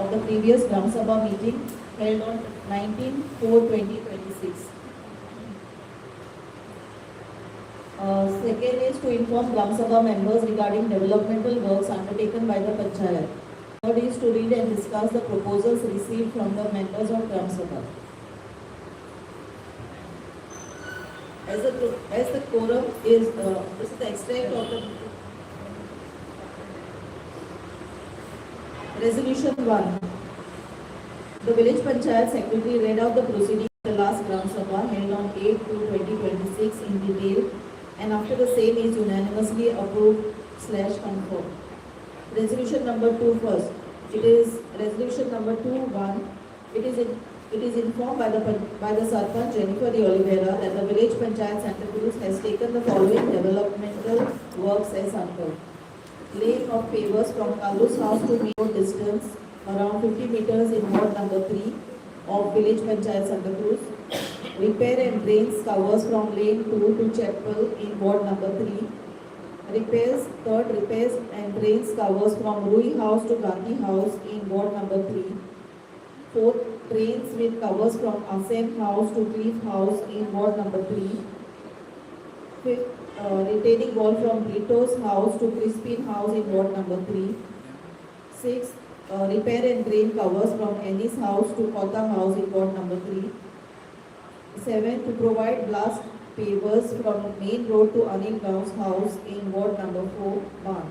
of the previous Gram Sabha meeting held on 19/4/2026. Second is to inform Gram Sabha members regarding developmental works undertaken by the Panchayat. Third is to read and discuss the proposals received from the members of Gram Sabha. As the quorum is, this is the extract of the Resolution 1. The village Panchayat secretary read out the proceedings of the last Gram Sabha held on 8/2/2026 in detail, and after the same is unanimously approved/confirmed. Resolution number 2 first. It is resolution number 2-1. It is informed by the Sarpanch Jennifer de Oliveira that the village Panchayat Santa Cruz has taken the following developmental works as under: laying of pavers from Kalu's house to main road distance around 50 meters in ward number 3 of village Panchayat Santa Cruz. Repair and drains covers from lane 2 to chapel in ward number 3. Repairs and drains covers from Rui house to Gandhi house in ward number 3. Fourth, drains with covers from Asem house to Cliff house in ward number 3. Fifth, retaining wall from Brito's house to Crispin house in ward number 3. Sixth, repair and drain covers from Annie's house to Kota house in ward number 3. Seventh, to provide blast pavers from main road to Anil Gaon's house in ward number 4, Ban.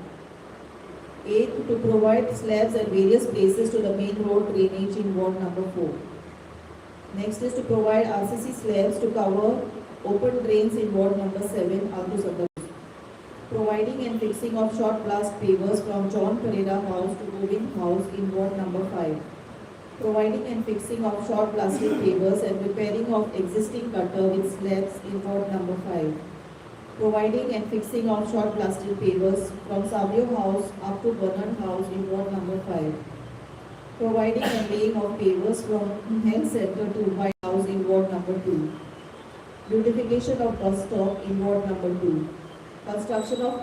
Eighth, to provide slabs at various places to the main road drainage in ward number 4. Next is to provide RCC slabs to cover open drains in ward number 7, Altu Santa Cruz. Providing and fixing of short blast pavers from John Pereira house to Govind house in ward number 5. Providing and fixing of short plastic pavers and repairing of existing gutter with slabs in ward number 5. Providing and fixing of short plastic pavers from Savio house up to Bernard house in ward number 5. Providing and laying of pavers from Health Center to White house in ward number 2. Beautification of bus stop in ward number 2. Construction of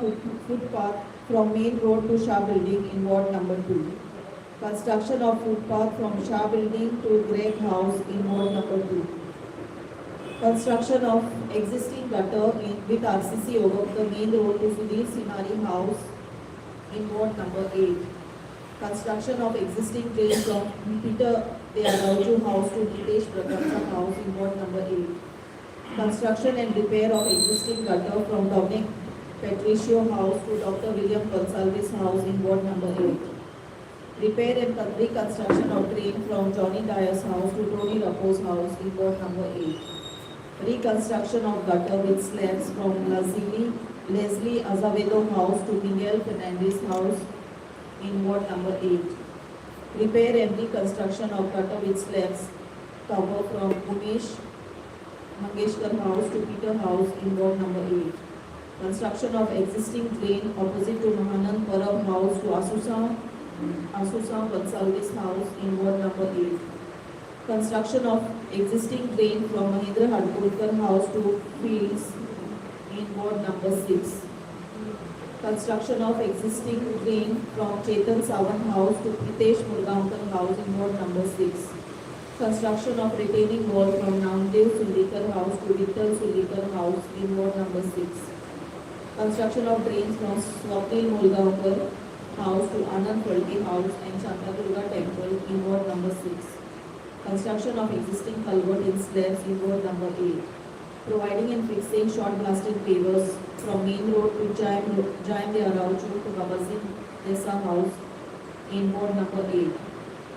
footpath from main road to Shah building in ward number 2. Construction of footpath from Shah building to Greg house in ward number 2. Construction of existing gutter with RCC over the main road to Sudhir Sinari house in ward number 8. Construction of existing drain from Peter De Araujo house to Nitesh Prakamsa house in ward number 8. Construction and repair of existing gutter from Dominic Patricio house to Dr. William Gonsalves house in ward number 8. Repair and reconstruction of drain from Johnny Dyer's house to Tony Rapo's house in ward number 8. Reconstruction of gutter with slabs from Leslie Azavedo house to Miguel Fernandez house in ward number 8. Repair and reconstruction of gutter with slabs cover from Umesh Mangeshkar house to Peter house in ward number 8. Construction of existing drain opposite to Mahanand Parab house to Asusa Gonsalves house in ward number 8. Construction of existing drain from Mahindra Hadpurkar house to fields in ward number 6. Construction of existing drain from Chetan Sawant house to Pritesh Murgaonkar house in ward number 6. Construction of retaining wall from Namdev Sulikar house to Vittal Sulikar house in ward number 6. Construction of drains from Swapnil Mulgaonkar house to Anand Falke house and Shantadurga temple in ward number 6. Construction of existing culvert in slabs in ward number 8. Providing and fixing short blasted pavers from main road to Jaim De Araujo to Babazin Desa house in ward number 8.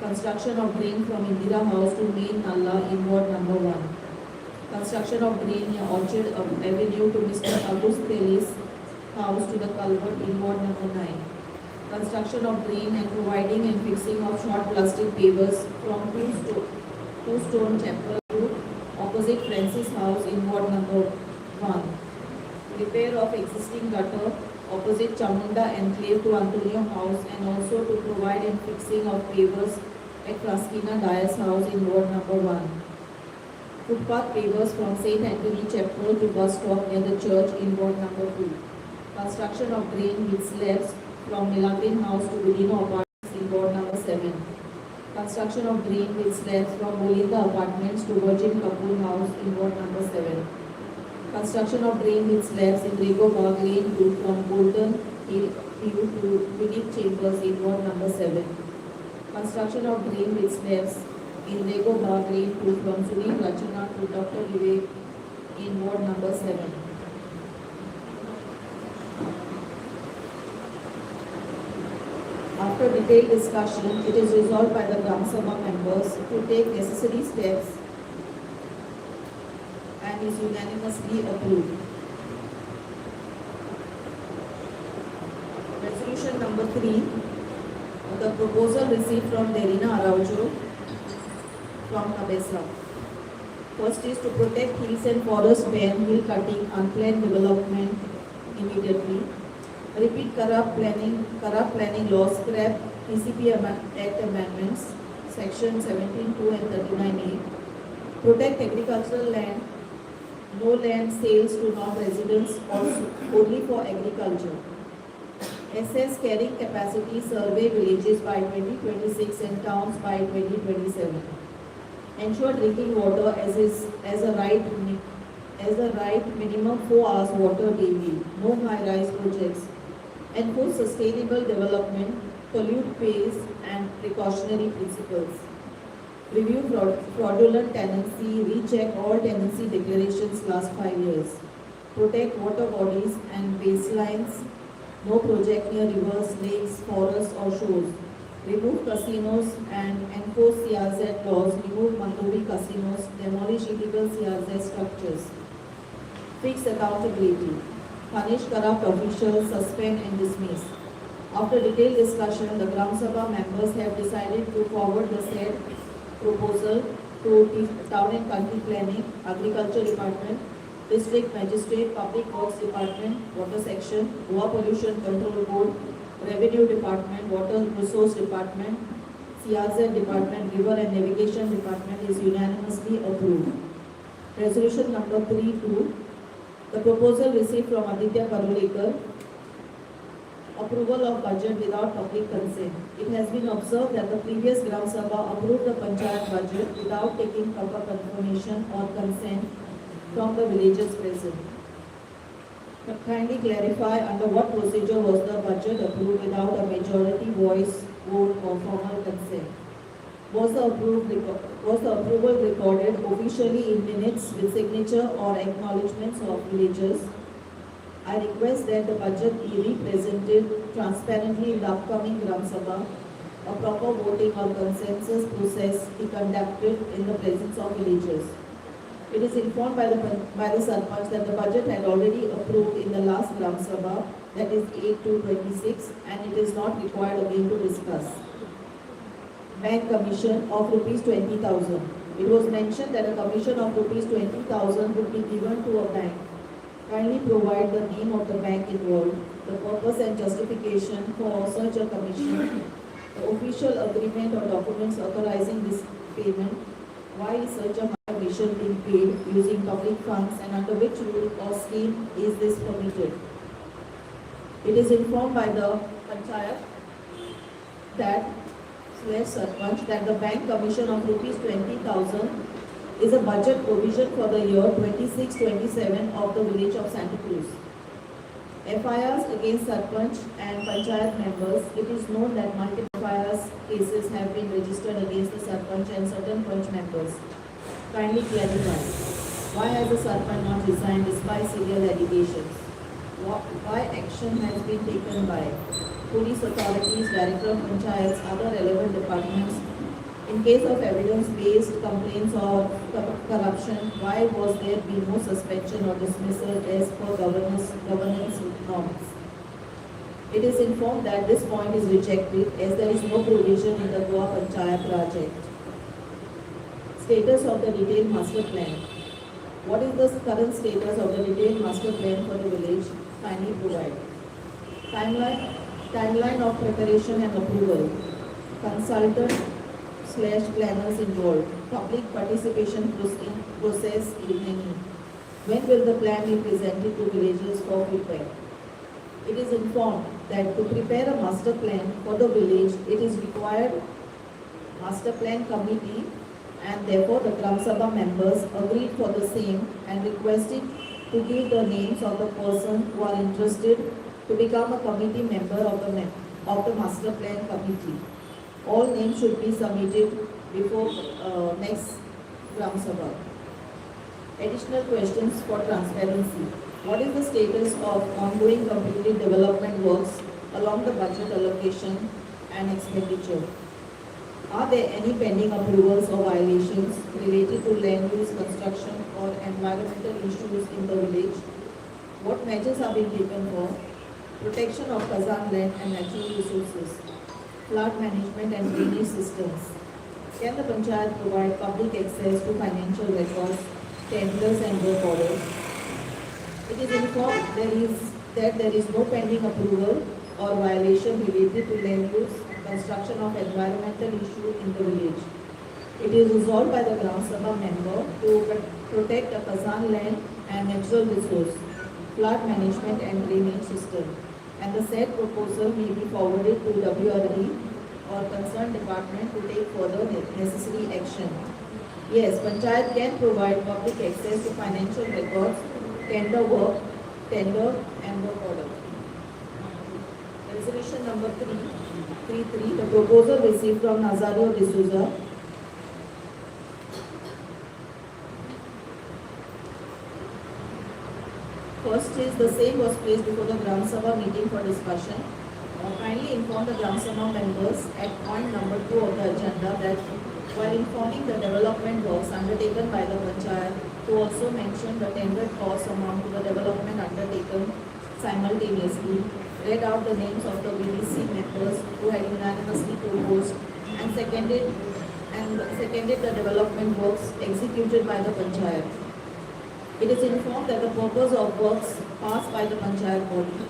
Construction of drain from Indira house to main Nalla in ward number 1. Construction of drain near Orchard Avenue to Mr. August Telis house to the culvert in ward number 9. Construction of drain and providing and fixing of short plastic pavers from two stone chapel to opposite Francis house in ward number 1. Repair of existing gutter opposite Chamunda enclave to Antonio house and also to provide and fixing of pavers at Fraskina Dyer's house in ward number 1. Footpath pavers from St. Anthony Chapel to bus stop near the church in ward number 2. Construction of drain with slabs from Milagrin house to Vidino apartments in ward number 7. Construction of drain with slabs from Mulinda Apartments to Virgin Couple House in Ward number 7. Construction of drain with slabs in Rego Bagh Lane 2 from Golden Hill View to Unique Chambers in Ward number 7. Construction of drain with slabs in Rego Bagh Lane 2 from Sunil Rachana to Dr. Vivek in Ward number 7. After detailed discussion, it is resolved by the Gram Sabha members to take necessary steps and is unanimously approved. Resolution number 3, the proposal received from Derina Araujo from Cabeza. First is to protect hills and forests, ban hill cutting, unplanned development immediately. Repeat corrupt planning laws, scrap PCP Act amendments, section 17(2) and 39(a). Protect agricultural land, no land sales to non-residents or only for agriculture. Assess carrying capacity, survey villages by 2026 and towns by 2027. Ensure drinking water as a right minimum 4 hours water daily. No high-rise projects. Enforce sustainable development, pollute pays and precautionary principles. Review fraudulent tenancy, recheck all tenancy declarations last 5 years. Protect water bodies and baselines. No project near rivers, lakes, forests or shores. Remove casinos and enforce CRZ laws. Remove Mandovi casinos. Demolish illegal CRZ structures. Fix accountability. Punish corrupt officials, suspend and dismiss. After detailed discussion, the Gram Sabha members have decided to forward the said proposal to Town and Country Planning, Agriculture Department, District Magistrate, Public Works Department, Water Section, Goa Pollution Control Board, Revenue Department, Water Resource Department, CRZ Department, River and Navigation Department is unanimously approved. Resolution number 3(2). The proposal received from Aditya Parulekar, approval of budget without public consent. It has been observed that the previous Gram Sabha approved the Panchayat budget without taking proper confirmation or consent from the villagers present. Kindly clarify under what procedure was the budget approved without a majority voice vote or formal consent. Was the approval recorded officially in minutes with signature or acknowledgements of villagers? I request that the budget be represented transparently in the upcoming Gram Sabha. A proper voting or consensus process be conducted in the presence of villagers. It is informed by the Sarpanch that the budget had already approved in the last Gram Sabha, that is 8/2/26, and it is not required again to discuss. Bank commission of ₹20,000. It was mentioned that a commission of ₹20,000 would be given to a bank. Kindly provide the name of the bank involved, the purpose and justification for such a commission, the official agreement or documents authorizing this payment, why is such a commission being paid using public funds and under which rule or scheme is this permitted. It is informed by the Panchayat that Sarpanch that the bank commission of ₹20,000 is a budget provision for the year 26-27 of the village of Santa Cruz. FIRs against Sarpanch and Panchayat members. It is known that multiple FIRs cases have been registered against the Sarpanch and certain Panch members. Kindly clarify. Why has the Sarpanch not resigned despite severe allegations? Why action has been taken by police authorities, director of panchayats, other relevant departments? In case of evidence-based complaints or corruption, why was there be no suspension or dismissal as per governance norms? It is informed that this point is rejected as there is no provision in the Goa Panchayat project. Status of the detailed master plan. What is the current status of the detailed master plan for the village? Kindly provide. Timeline of preparation and approval. Consultant/planners involved. Public participation process if any. When will the plan be presented to villagers for feedback? It is informed that to prepare a master plan for the village, it is required Master Plan Committee, and therefore the Gram Sabha members agreed for the same and requested to give the names of the person who are interested to become a committee member of the Master Plan Committee. All names should be submitted before next Gram Sabha. Additional questions for transparency. What is the status of ongoing completed development works along the budget allocation and expenditure? Are there any pending approvals or violations related to land use, construction or environmental issues in the village? What measures are being taken for protection of Kazan land and natural resources, flood management and drainage systems? Can the Panchayat provide public access to financial records, tenders and work orders? It is informed that there is no pending approval or violation related to land use, construction of environmental issue in the village. It is resolved by the Gram Sabha member to protect the Kazan land and natural resource, flood management and drainage system, and the said proposal may be forwarded to WRD or concerned department to take further necessary action. Yes, Panchayat can provide public access to financial records, tender and work order. Resolution number 333, the proposal received from Nazario D'Souza. First is the same was placed before the Gram Sabha meeting for discussion. Kindly inform the Gram Sabha members at point number 2 of the agenda that while informing the development works undertaken by the Panchayat, to also mention the tendered cost amount to the development undertaken simultaneously, read out the names of the VDC members who had unanimously proposed and seconded the development works executed by the Panchayat. It is informed that the purpose of works passed by the Panchayat body,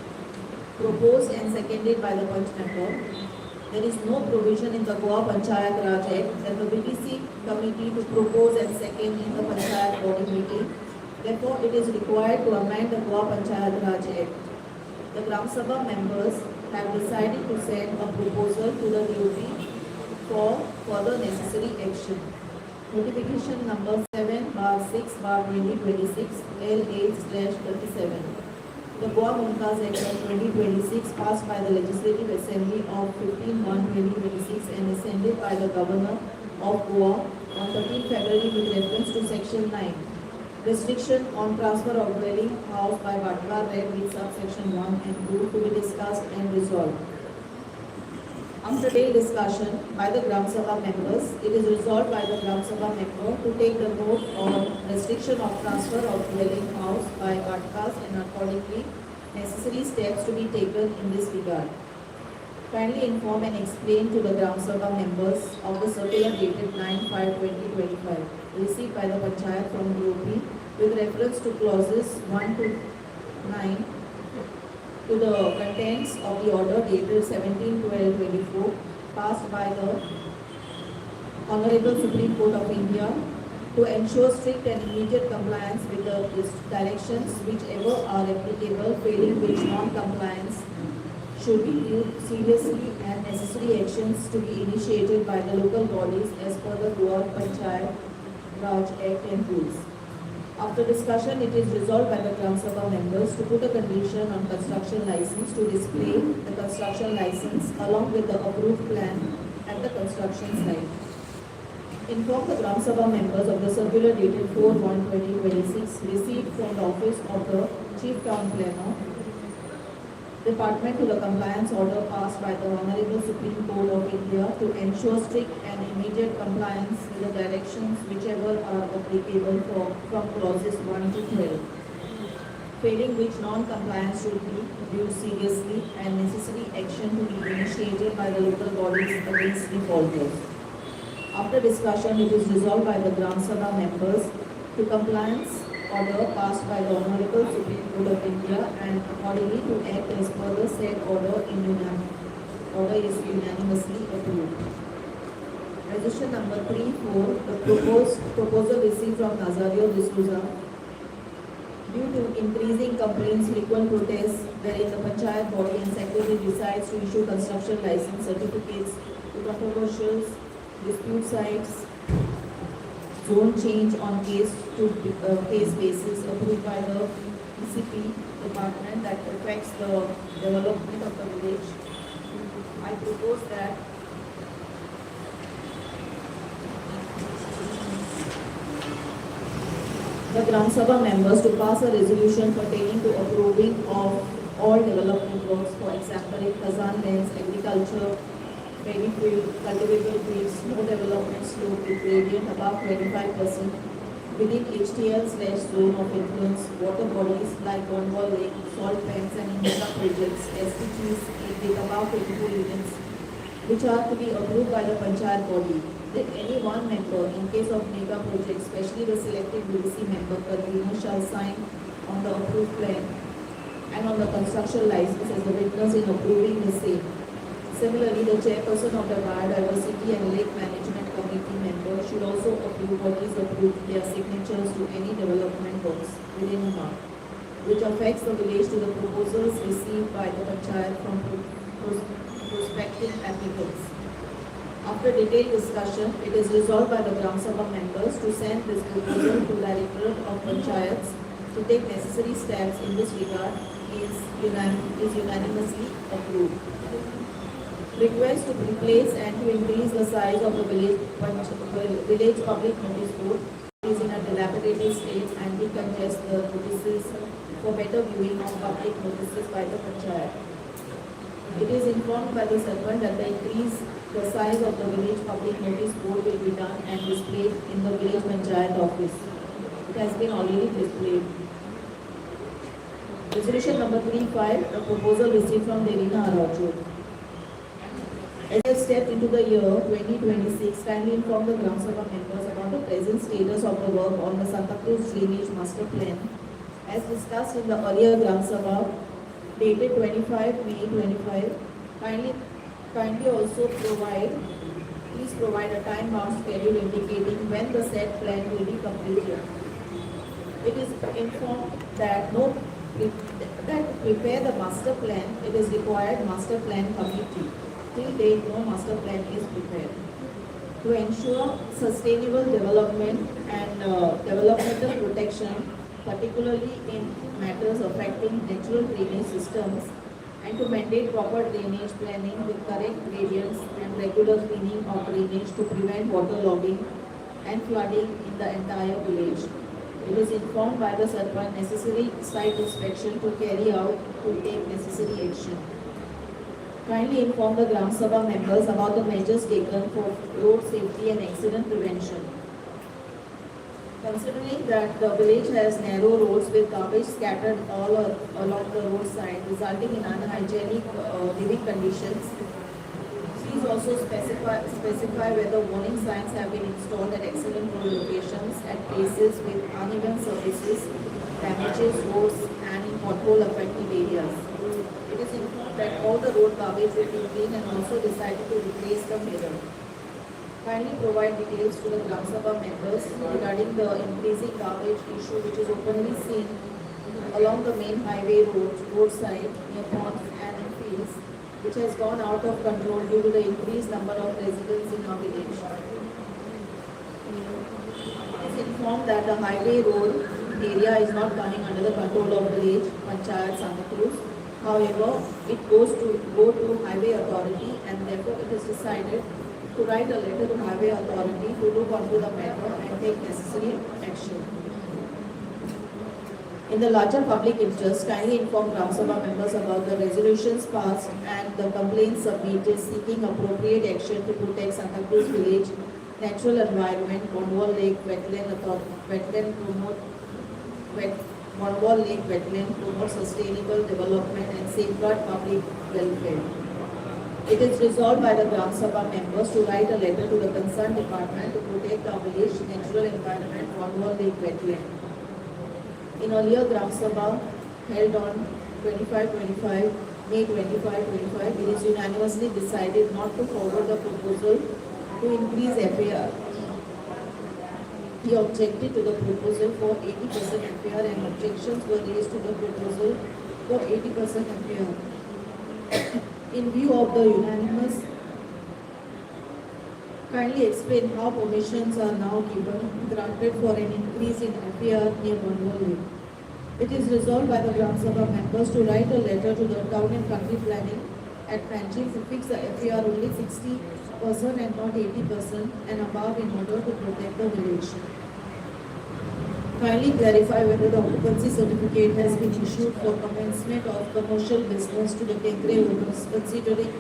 proposed and seconded by the Panch member. There is no provision in the Goa Panchayat Raj Act that the VDC committee to propose and second in the Panchayat body meeting. Therefore, it is required to amend the Goa Panchayat Raj Act. The Gram Sabha members have decided to send a proposal to the DOP for further necessary action. Notification number 7/6/2026 L8/37. The Goa Mumtaz Act of 2026 passed by the Legislative Assembly of 15/1/2026 and ascended by the Governor of Goa on 13 February with reference to Section 9. Restriction on transfer of dwelling house by Vatwa read with subsection 1 and 2 to be discussed and resolved. After detailed discussion by the Gram Sabha members, it is resolved by the Gram Sabha member to take the note on restriction of transfer of dwelling house by Vatkas and accordingly necessary steps to be taken in this regard. Kindly inform and explain to the Gram Sabha members of the circular dated 9/5/2025 received by the Panchayat from DOP with reference to clauses 1 to 9 to the contents of the order dated 17/12/24 passed by the Honorable Supreme Court of India to ensure strict and immediate compliance with the directions whichever are applicable, failing which non-compliance should be viewed seriously and necessary actions to be initiated by the local bodies as per the Goa Panchayat Raj Act and rules. After discussion, it is resolved by the Gram Sabha members to put a condition on construction license to display the construction license along with the approved plan at the construction site. Inform the Gram Sabha members of the circular dated 4/1/2026 received from the office of the Chief Town Planner Department to the compliance order passed by the Honorable Supreme Court of India to ensure strict and immediate compliance with the directions whichever are applicable from clauses 1 to 12. Failing which non-compliance should be viewed seriously and necessary action to be initiated by the local bodies against defaulters. After discussion, it is resolved by the Gram Sabha members to compliance order passed by the Honorable Supreme Court of India and accordingly to act as per the said order is unanimously approved. Resolution number 3-4, the proposal received from Nazario D'Souza. Due to increasing complaints, frequent protests, wherein the Panchayat body and secretary decides to issue construction license certificates to controversial dispute sites, zone change on case basis approved by the ECP department that affects the development of the village. I propose that the Gram Sabha members to pass a resolution pertaining to approving of all development works, for example, in Kazan lands, agriculture, paddy field, cultivable fields, no development slope with gradient above 25% within HTL/zone of influence, water bodies like Cornwall Lake, salt pans and mega projects, STGs with above 24 units, which are to be approved by the Panchayat body. That any one member, in case of mega project, especially the selected BDC member, convener shall sign on the approved plan and on the construction license as the witness in approving the same. Similarly, the chairperson of the Biodiversity and Lake Management Committee member should also approve or disapprove their signatures to any development works within a month, which affects the village to the proposals received by the Panchayat from prospective applicants. After detailed discussion, it is resolved by the Gram Sabha members to send this proposal to Directorate of Panchayats to take necessary steps in this regard is unanimously approved. Request to replace and to increase the size of the village public notice board is in a dilapidated state and decongest the notices for better viewing of public notices by the Panchayat. It is informed by the Sarpanch that the increase the size of the village public notice board will be done and displayed in the village Panchayat office. It has been already displayed. Resolution number 35, a proposal received from Devina Araujo. As I stepped into the year 2026, kindly inform the Gram Sabha members about the present status of the work on the Santa Cruz Drainage Master Plan. As discussed in the earlier Gram Sabha, dated 25 May 25, kindly also please provide a time-bound schedule indicating when the said plan will be completed. It is informed that to prepare the master plan, it is required master plan committee. Till date, no master plan is prepared. To ensure sustainable development and developmental protection, particularly in matters affecting natural drainage systems, and to mandate proper drainage planning with correct gradients and regular cleaning of drainage to prevent waterlogging and flooding in the entire village. It is informed by the Sarpanch necessary site inspection to carry out to take necessary action. Kindly inform the Gram Sabha members about the measures taken for road safety and accident prevention. Considering that the village has narrow roads with garbage scattered all along the roadside, resulting in unhygienic living conditions, please also specify whether warning signs have been installed at excellent road locations at places with uneven surfaces, damages roads, and in pothole affected areas. It is informed that all the road garbage will be cleaned and also decided to replace the mirror. Kindly provide details to the Gram Sabha members regarding the increasing garbage issue which is openly seen along the main highway roadside, near ponds and in fields, which has gone out of control due to the increased number of residents in our village. It is informed that the highway road area is not coming under the control of village Panchayat Santa Cruz. However, it goes to Highway Authority, and therefore it is decided to write a letter to Highway Authority to look onto the matter and take necessary action. In the larger public interest, kindly inform Gram Sabha members about the resolutions passed and the complaints submitted seeking appropriate action to protect Santa Cruz village, natural environment, Cornwall Lake wetland, promote sustainable development and safeguard public welfare. It is resolved by the Gram Sabha members to write a letter to the concerned department to protect our village natural environment, Cornwall Lake wetland. In earlier Gram Sabha held on May 25, it is unanimously decided not to forward the proposal to increase FAR. He objected to the proposal for 80% FAR and objections were raised to the proposal for 80% FAR. In view of the unanimous Kindly explain how permissions are now granted for an increase in FAR near Bangalore. It is resolved by the Gram Sabha members to write a letter to the town and country planning at Panjim to fix the FAR only 60% and not 80% and above in order to protect the village. Kindly clarify whether the occupancy certificate has been issued for commencement of commercial business to the Kengre owners, considering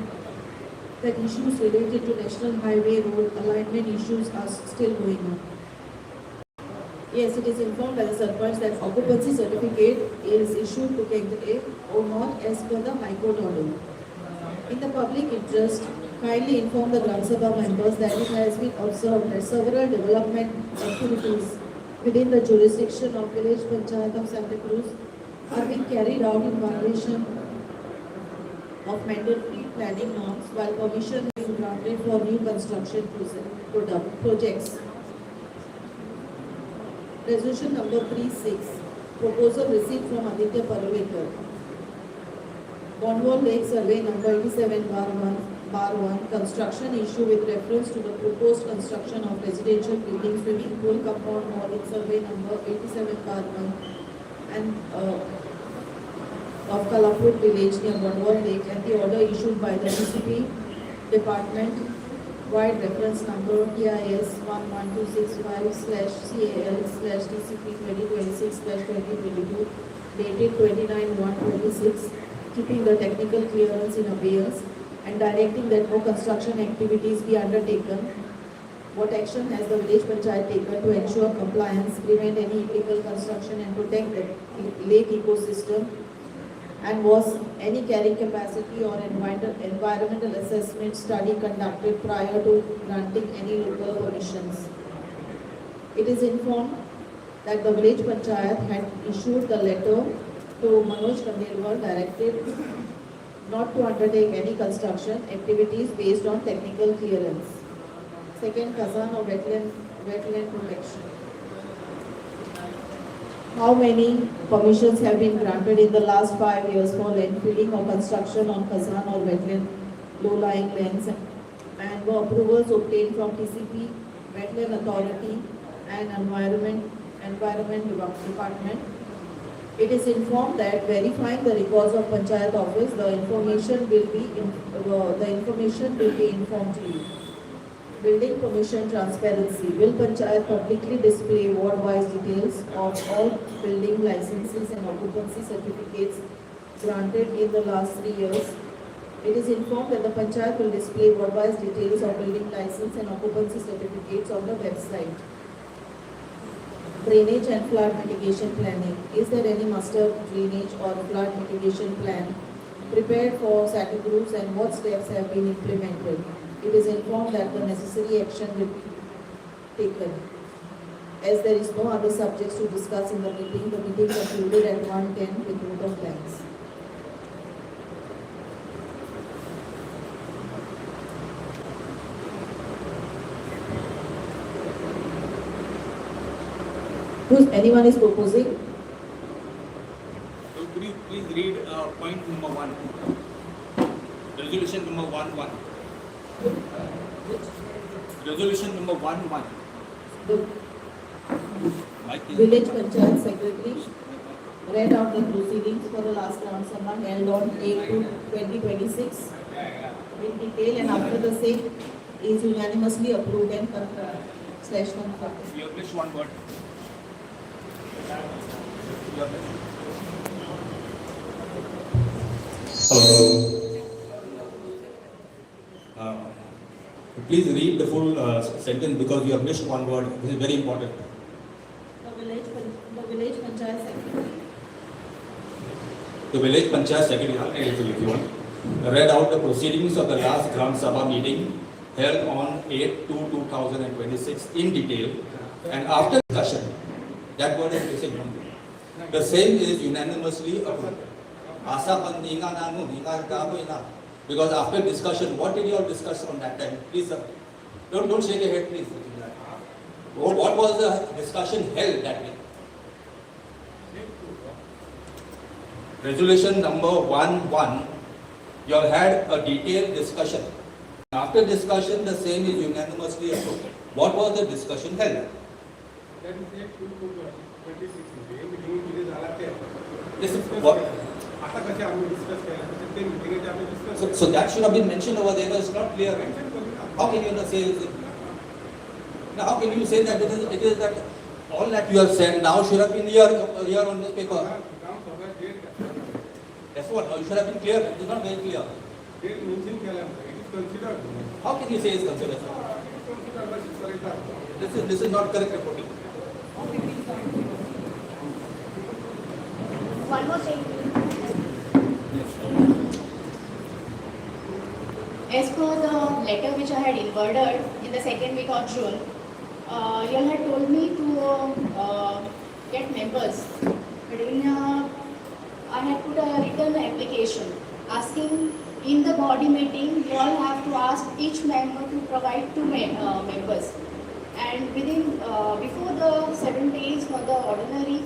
that issues related to National Highway Road alignment issues are still going on. Yes, it is informed by the Sarpanch that occupancy certificate is issued to Kengre or not as per the High Court order. In the public interest, kindly inform the Gram Sabha members that it has been observed that several development activities within the jurisdiction of Village Panchayat of Santa Cruz are being carried out in violation of mandatory planning norms while permission is granted for new construction projects. Resolution number 36, proposal received from Aditya Parvekar. Bonwall Lake Survey number 87/1, construction issue with reference to the proposed construction of residential building, swimming pool, compound wall in survey number 87/1 and of Kalapur village near Bonwall Lake, and the order issued by the DCP department wide reference number TIS 11265/CAL/DCP 2026/2022 dated 29/1/26, keeping the technical clearance in abeyance and directing that no construction activities be undertaken. What action has the village panchayat taken to ensure compliance, prevent any illegal construction and protect the lake ecosystem? And was any carrying capacity or environmental assessment study conducted prior to granting any local permissions? It is informed that the village panchayat had issued the letter to Manoj Kandelwar directed not to undertake any construction activities based on technical clearance. Second, Kazan or wetland protection. How many permissions have been granted in the last 5 years for landfilling or construction on Kazan or wetland low-lying lands, and were approvals obtained from TCP, Wetland Authority and Environment Department? It is informed that verifying the records of Panchayat office, the information will be informed to you. Building permission transparency. Will Panchayat publicly display ward-wise details of all building licenses and occupancy certificates granted in the last 3 years? It is informed that the Panchayat will display ward-wise details of building license and occupancy certificates on the website. Drainage and flood mitigation planning. Is there any master drainage or flood mitigation plan prepared for Santa Cruz, and what steps have been implemented? It is informed that the necessary action will be taken. As there is no other subjects to discuss in the meeting concluded at 1:10 with vote of thanks. Anyone is proposing? So could you please read point number 1? Resolution number 11. Resolution number 11. The village panchayat secretary read out the proceedings for the last Gram Sabha held on 8/2/2026 in detail, and after the same is unanimously approved and confirmed. You have missed one word. Hello. Please read the full sentence because you have missed one word. This is very important. The village panchayat secretary. The village panchayat secretary, if you want, read out the proceedings of the last Gram Sabha meeting held on 8/2/2026 in detail, and after discussion, that word is missing. The same is unanimously approved. Because after discussion, what did you all discuss on that time? Please, sir. Don't shake your head, please. What was the discussion held that day? Resolution number 11, you all had a detailed discussion After discussion, the same is unanimously approved. What was the discussion held? That is the 26 meeting केली झाला ते Yes, what? आता कसे आम्ही discuss केला ते मीटिंगचे आम्ही discuss So that should have been mentioned over there. It's not clear. How can you not say? Now, how can you say that it is that all that you have said now should have been here on this paper? ग्राम सभा date That's what. Now you should have been clear. It is not very clear. Date mention केल्यानंतर it is considered How can you say it's considered? This is not correct reporting. One more thing. As per the letter which I had inwarded in the second week of June, you all had told me to get members. But I had put a written application asking in the body meeting, you all have to ask each member to provide two members. And within, before the 7 days for the ordinary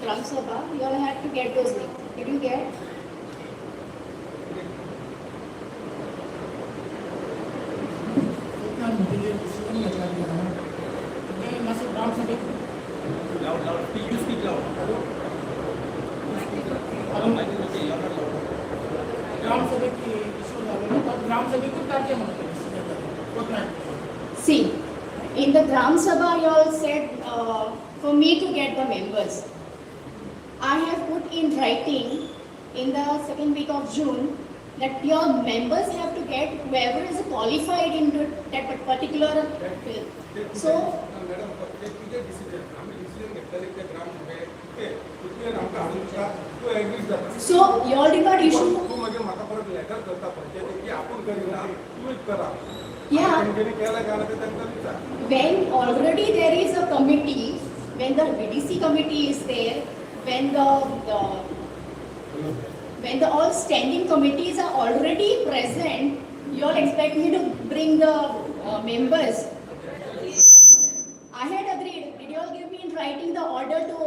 Gram Sabha, you all had to get those links. Did you get? Loud, loud. Please you speak loud. I think okay, you're not loud. ग्राम सभा की issue झालेला तर ग्राम सभेतून काय म्हणतो See, in the Gram Sabha, you all said for me to get the members. I have put in writing in the second week of June that your members have to get whoever is qualified into that particular field. So, madam ते तुझे decision आम्ही decision घेतलेले ते ग्राम सभेत ते तुझे आमका हाडूचा तू एग्री जाता so you all did not issue. तू म्हणजे म्हाका परत लेटर करता पंचायत की आपण करीना तुम्हीच करा Yeah. त्यांनी केलं का ते त्यांना विचार When already there is a committee, when the BDC committee is there, when the all standing committees are already present, you all expect me to bring the members. I had agreed. Did you all give me in writing the order to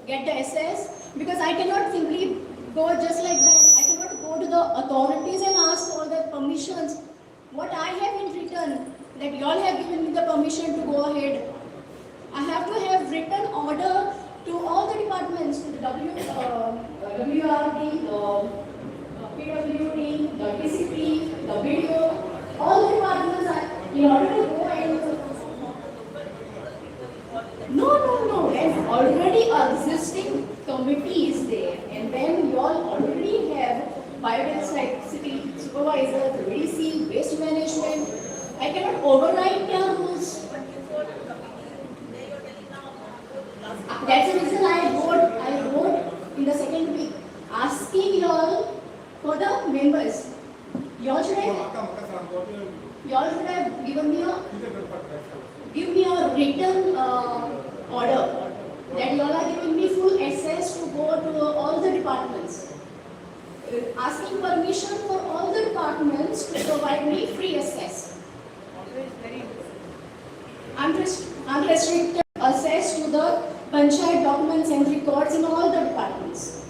get the SS? Because I cannot simply go just like that. I cannot go to the authorities and ask for the permissions. What I have in written, that you all have given me the permission to go ahead. I have to have written order to all the departments, to the WRD, PWD, the DCP, the BDO, all the departments in order to go and no. An already existing committee is there, and when you all already have biodiversity supervisor, the BDC, waste management, I cannot override their rules. That's the reason I wrote in the second week asking you all for the members. You all should have given me a written order that you all are giving me full access to go to all the departments. Asking permission for all the departments to provide me free access. Unrestricted access to the panchayat documents and records in all the departments.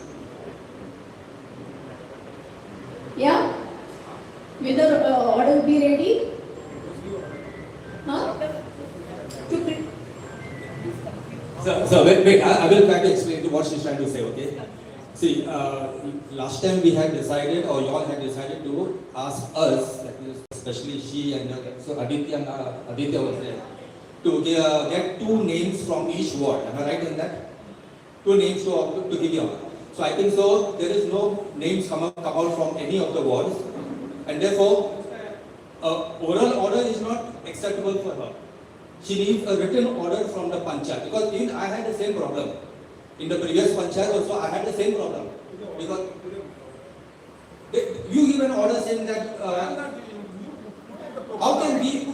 Yeah? Will the order be ready? Huh? So wait, I will try to explain to what she's trying to say, okay? See, last time we had decided, or you all had decided to ask us, that is, especially she and so Aditya was there, to get two names from each ward. Am I right in that? Two names to give you. So I think so, there is no names come out from any of the wards, and therefore, oral order is not acceptable for her. She needs a written order from the panchayat, because even I had the same problem. In the previous panchayat also, I had the same problem. Because you give an order saying that, how can we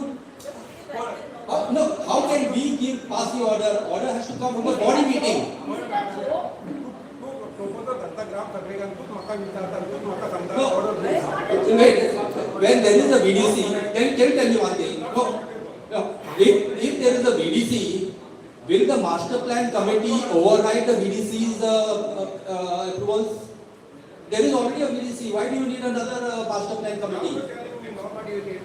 pass the order? Order has to come from a body meeting. No, wait, when there is a VDC, can you tell me one thing? No, if there is a VDC, will the master plan committee override the VDC's approvals? There is already a VDC. Why do you need another master plan committee? what you did.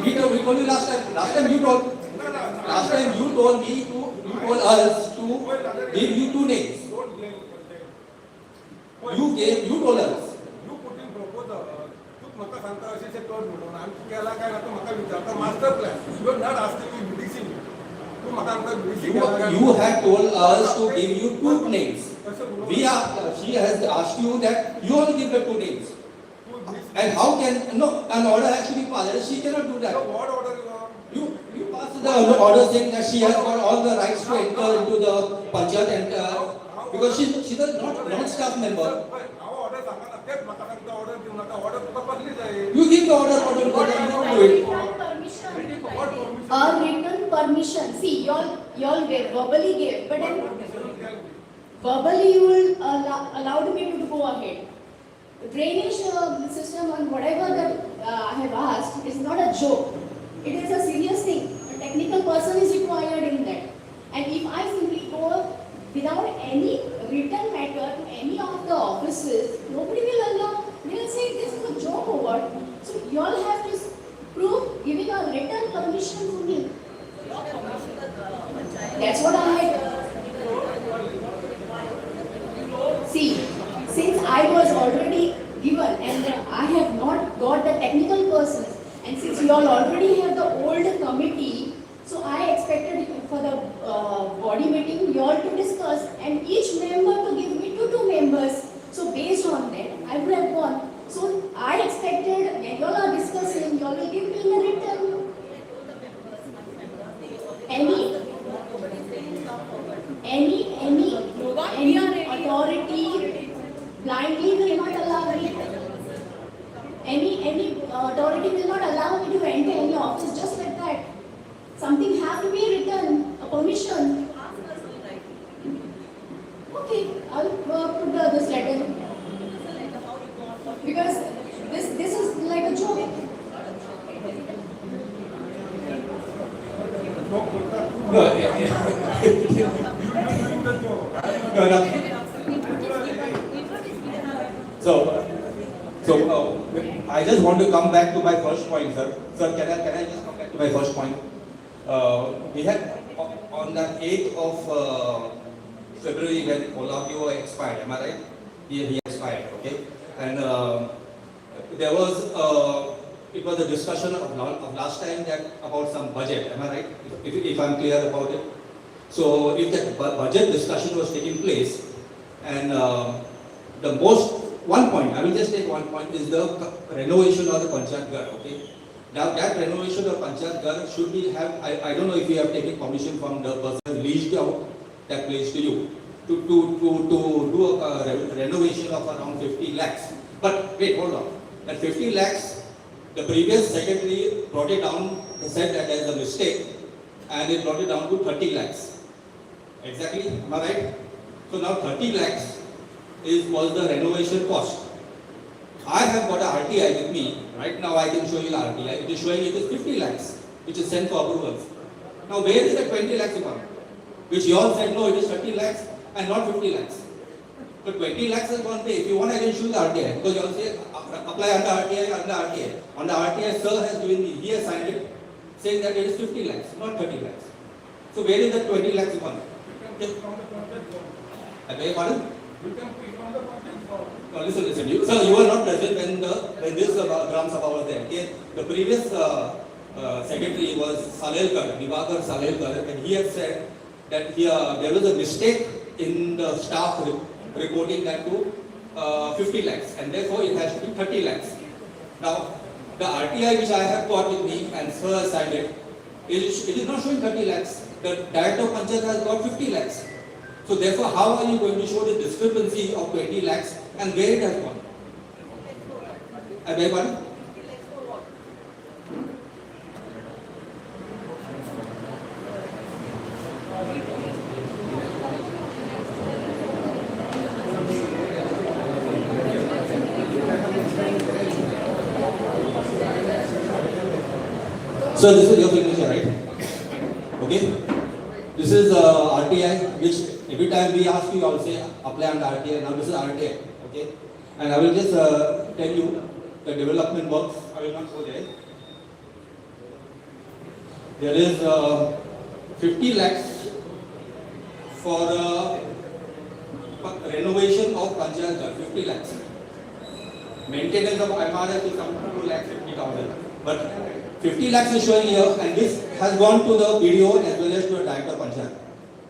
We told you last time. Last time you told me you told us to give you 2 names. Don't blame You told us. You put in proposal. तू म्हाका सांगता अशें शें कर म्हणून आमी केला काय ना तो म्हाका विचारता master plan. You are not asking me BDC. तू म्हाका सांगता BDC केला काय? You had told us to give you 2 names. She has asked you that you only give the 2 names. And how can an order has to be passed? She cannot do that. What order you are? You passed the order saying that she has got all the rights to enter into the panchayat and because she's a not staff member. हांव order सांगा ना तेच म्हाका सांगता order दिवं नाका order तुका कसली जाय? You give the order you do it. A written permission. See, y'all verbally gave, but then verbally you will allowed me to go ahead. The drainage system and whatever that I have asked is not a joke. It is a serious thing. A technical person is required in that. And if I simply go without any written matter to any of the offices, nobody will allow. They will say this is a joke or what. So you all have to prove giving a written permission to me. That's what I had. See, since I was already given and I have not got the technical persons, and since you all already have the old committee, so I expected for the body meeting you all to discuss and each member to give me 2 members. So based on that, I would have gone. So I expected when you all are discussing, you all will give me in a written. Any authority blindly will not allow me. Any authority will not allow me to enter any office just like that. Something have to be written, a permission. Okay, I'll put this letter. Because this is like a joke. So I just want to come back to my first point, sir. Sir, can I just come back to my first point? We had on the 8th of February when Olagio expired, am I right? He expired, okay? And there was it was a discussion of last time that about some budget, am I right? If I'm clear about it. So if that budget discussion was taking place, and the one point, I will just take one point, is the renovation of the Panchayat Ghar, okay? Now that renovation of Panchayat Ghar should be I don't know if you have taken permission from the person leased out that place to you to do a renovation of around 50 lakhs. But wait, hold on. That 50 lakhs, the previous secretary brought it down, said that there is a mistake, and it brought it down to 30 lakhs. Exactly, am I right? So now 30 lakhs was the renovation cost. I have got a RTI with me. Right now I can show you the RTI. It is showing it is 50 lakhs, which is sent for approvals. Now where is the 20 lakhs amount? Which you all said no, it is 30 lakhs and not 50 lakhs. So 20 lakhs is one way. If you want, I can show you the RTI. Because you all say apply under RTI, On the RTI, sir has given me, he has signed it, saying that it is 50 lakhs, not 30 lakhs. So where is the 20 lakhs one? I beg your pardon? You can pick from the content form. No, listen. Sir, you were not present when this Gram Sabha was there. Okay? The previous secretary was Salelkar, Divakar Salelkar, and he had said that there was a mistake in the staff reporting that to 50 lakhs, and therefore it has to be 30 lakhs. Now, the RTI which I have got with me and sir has signed it, it is not showing 30 lakhs. The director of Panchayat has got 50 lakhs. So therefore, how are you going to show the discrepancy of 20 lakhs and where it has gone? I beg your pardon? So this is your signature, right? Okay? This is RTI, which every time we ask you, I will say apply under RTI. Now this is RTI, okay? And I will just tell you the development works. I will not go there. there is 50 lakhs for renovation of Panchayat Ghar, 50 lakhs. Maintenance of MRF is some 2 lakhs 50,000. But 50 lakhs is showing here, and this has gone to the BDO as well as to the director of Panchayat.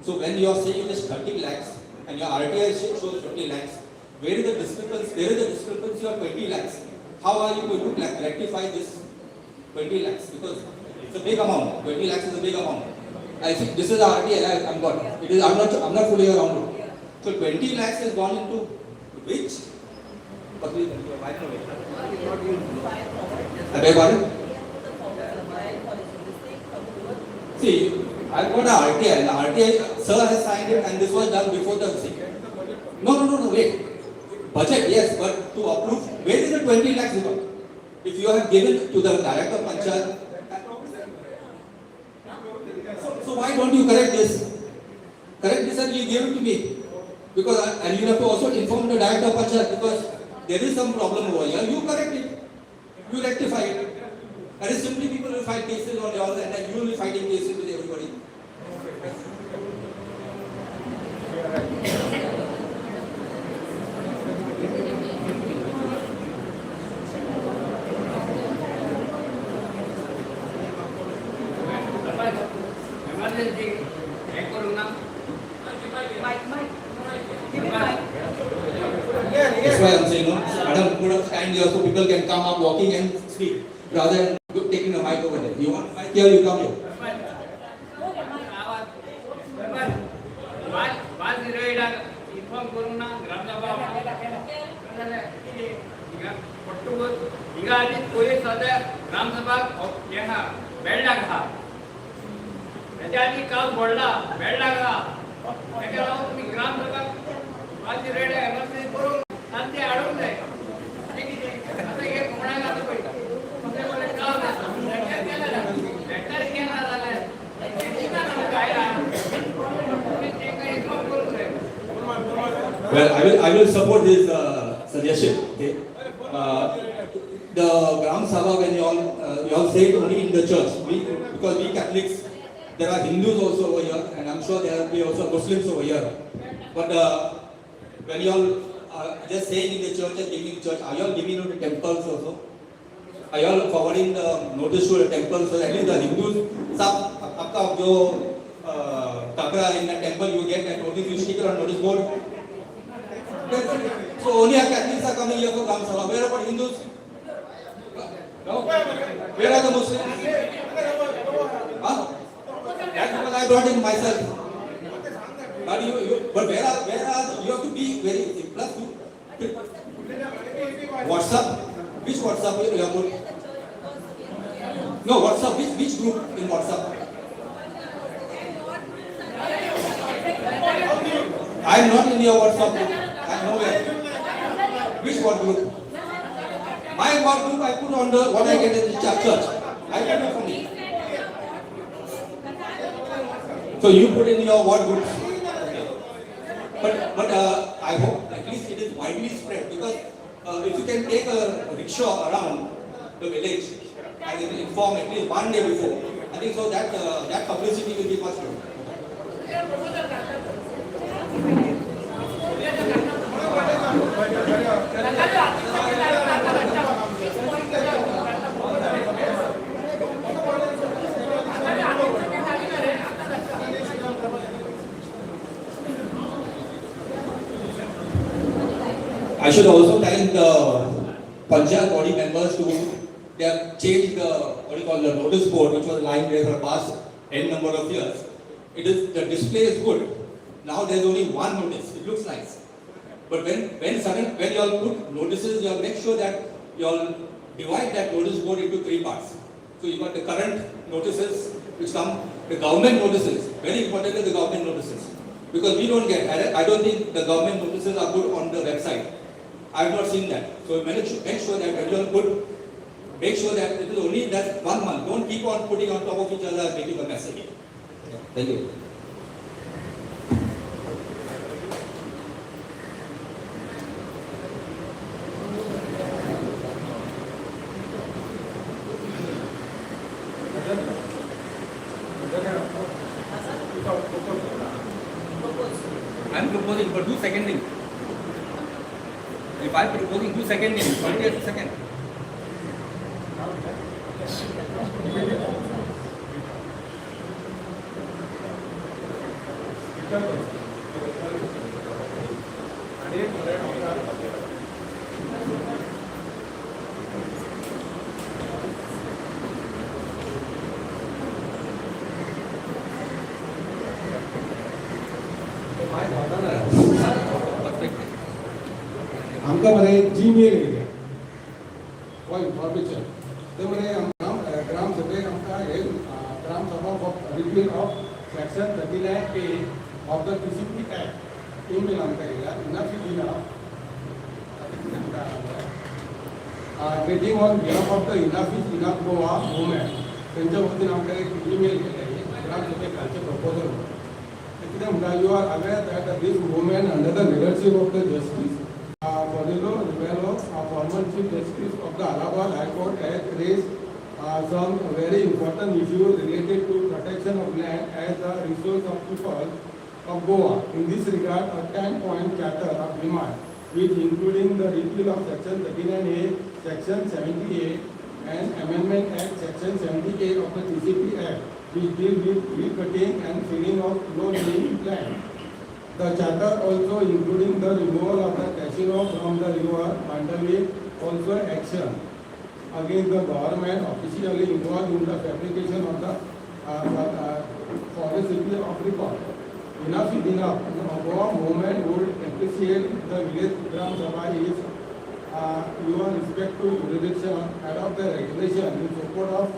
So when you are saying it is 30 lakhs and your RTI shows 50 lakhs, where is the discrepancy? There is a discrepancy of 20 lakhs. How are you going to rectify this 20 lakhs? Because it's a big amount. 20 lakhs is a big amount. I think this is the RTI I'm got. It is I'm not fully around it. So 20 lakhs has gone into which? But we I beg pardon? See, I've got an RTI. The RTI, sir has signed it, and this was done before the thing. No, wait. Budget, yes, but to approve, where is the 20 lakhs gone? If you have given to the director of Panchayat, so why don't you correct this? Correct this and you give it to me. Because, and you have to also inform the director of Panchayat, because there is some problem over here. You correct it. You rectify it. That is simply people will fight cases on yours, and then you will be fighting cases with everybody. That's why I'm saying, no, madam, put up stand here so people can come up walking and speak, rather than taking the mic over there. You want mic here, you come here. Well, I will support this suggestion. Okay, the Gram Sabha, when you all say it only in the church, because we Catholics, there are Hindus also over here, and I'm sure there will be also Muslims over here. But when you all are just saying in the church and giving in church, are you all giving to the temples also? Are you all forwarding the notice to the temples? So at least the Hindus, सब आपका जो कपड़ा in the temple you get that notice, you stick it on notice board. So only Catholics are coming here for Gram Sabha. Where about Hindus? No. Where are the Muslims? Huh? That's because I brought in myself. But where are you have to be very plus two. WhatsApp. Which WhatsApp you have put? No, WhatsApp. Which group in WhatsApp? I am not in your WhatsApp group. I am nowhere. Which what group? My what group I put on the what I get in the church. I put it for me. So you put in your what group? But I hope at least it is widely spread, because if you can take a rickshaw around the village and inform at least one day before, I think so that that publicity will be much good. I should also thank the Panchayat body members they have changed the notice board, which was lying there for the past n number of years. The display is good. Now there is only one notice. It looks nice. But when you all put notices, you all make sure that you all divide that notice board into 3 parts. So you got the current notices which come, the government notices. Very important is the government notices, because we don't get. I don't think the government notices are put on the website. I have not seen that. So make sure that when you all put, make sure that it is only that 1 month. Don't keep on putting on top of each other and making a mess again. Thank you. I'm proposing for 2 seconding. If I'm proposing 2 seconding, 20 second. आमकां मरे Gmail येयले for information ते मरे ग्राम सभेक आमकां हे ग्राम सभा for review of section 39A of the TCP act email आमकां येयला इनफ दिना meeting on behalf of the enough Goa movement तेंच्या वतीन आमकां एक ईमेल केले ग्राम सभेक घालचे प्रपोजल कितें म्हणटा you are aware that this movement under the leadership of the justice Fadilo Rivero, former Chief Justice of the Allahabad High Court, has raised some very important issues related to protection of land as a resource of people of Goa. In this regard, a 10-point charter of demand, which including the repeal of Section 39A, Section 78, and Amendment Act Section 78 of the TCP Act, which deal with recutting and filling of low-lying land. The charter also including the removal of the casino from the river Mandalay, also action against the government officially involved in the fabrication of the forest city of record. Enough is enough. Goa movement would appreciate the village Gram Sabha is your respective jurisdiction adopt the regulation in support of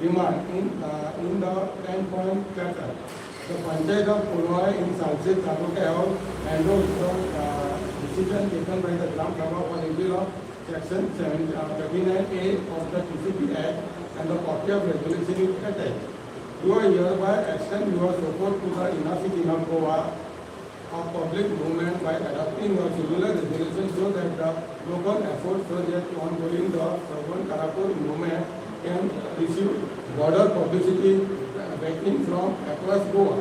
demand in the 10-point charter. The Panchayat of Purwai in Salsit Taluka have endorsed the decision taken by the Gram Sabha for repeal of Section 39A of the TCP Act and the copy of resolution is attached. You are hereby extend your support to the Enough is Enough Goa of public movement by adopting a similar resolution so that the local efforts so that ongoing the urban Karakur movement can receive broader publicity backing from across Goa.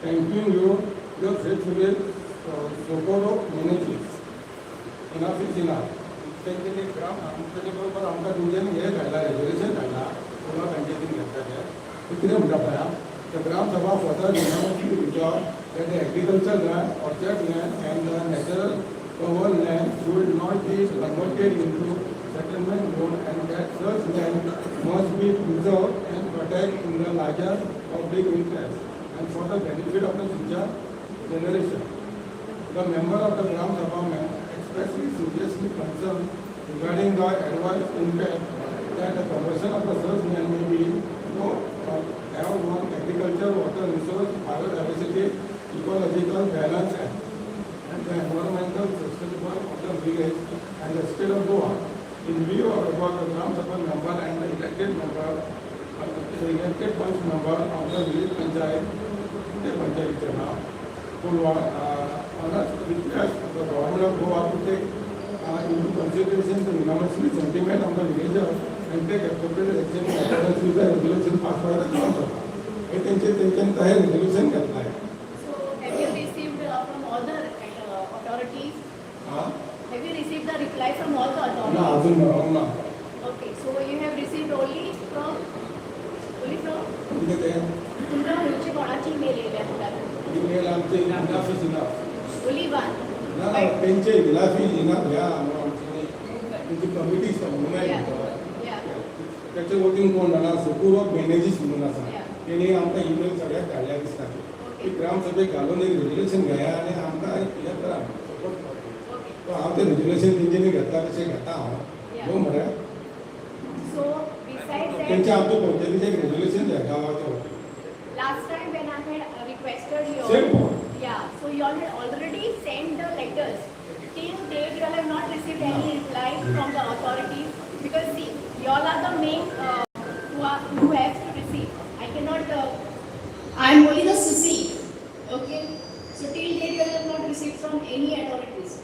Thanking you, your faithful support of manages. Enough is enough. त्यांचे ग्राम आमच्या बरोबर आमकां तुमच्यानी हे घडला resolution घडला पुन्हा पंचायतीन घेतला ते कितें म्हणटा पळय the Gram Sabha further denounced the job that the agricultural land, orchard land and the natural cover land should not be converted into settlement zone and that such land must be preserved and protected in the larger public interest and for the benefit of the future generation. The member of the Gram Sabha expressly seriously concerned regarding the adverse impact that the conversion of the such land may be have on agriculture, water resource, biodiversity, ecological balance and the environmental sustainability of the village and the state of Goa. In view of about the Gram Sabha member and the elected member, the elected bunch member of the village panchayat now, who on a request of the government of Goa to take into consideration the unanimous sentiment of the villagers and take appropriate action in accordance with the resolution passed by the Gram Sabha. It can tell resolution can lie. So have you received from all the authorities? Have you received the reply from all the authorities? No. Okay, so you have received only from तुमच्या मुलीची कोणाची email येयल्या तुला? Email आमचे enough is enough. Only one. ना त्यांचे enough is enough ह्या आमची कमिटी Yeah. त्याचे वतीन कोण जाणा सपूर ऑफ मॅनेजीस म्हणून आसा तेणी आमकां ईमेल सगळ्याक धाडल्या दिसता की ग्राम सभेक घालून एक रेजोल्युशन घेया आनी आमकां हे करा सपोर्ट करा तो हांव तें रेजोल्युशन तेंच्यांनी घेतला तशें घेता हांव न्हू मरे So besides that, तेंच्या आमच्या पंचायतीचें एक रेजोल्युशन जाय गांवाचें last time when I had requested you, Same point. yeah, so you all had already sent the letters. Till date, you all have not received any reply from the authorities because see, you all are the main who have to receive. I cannot. I am only the CC. Okay. So till date, you all have not received from any authorities.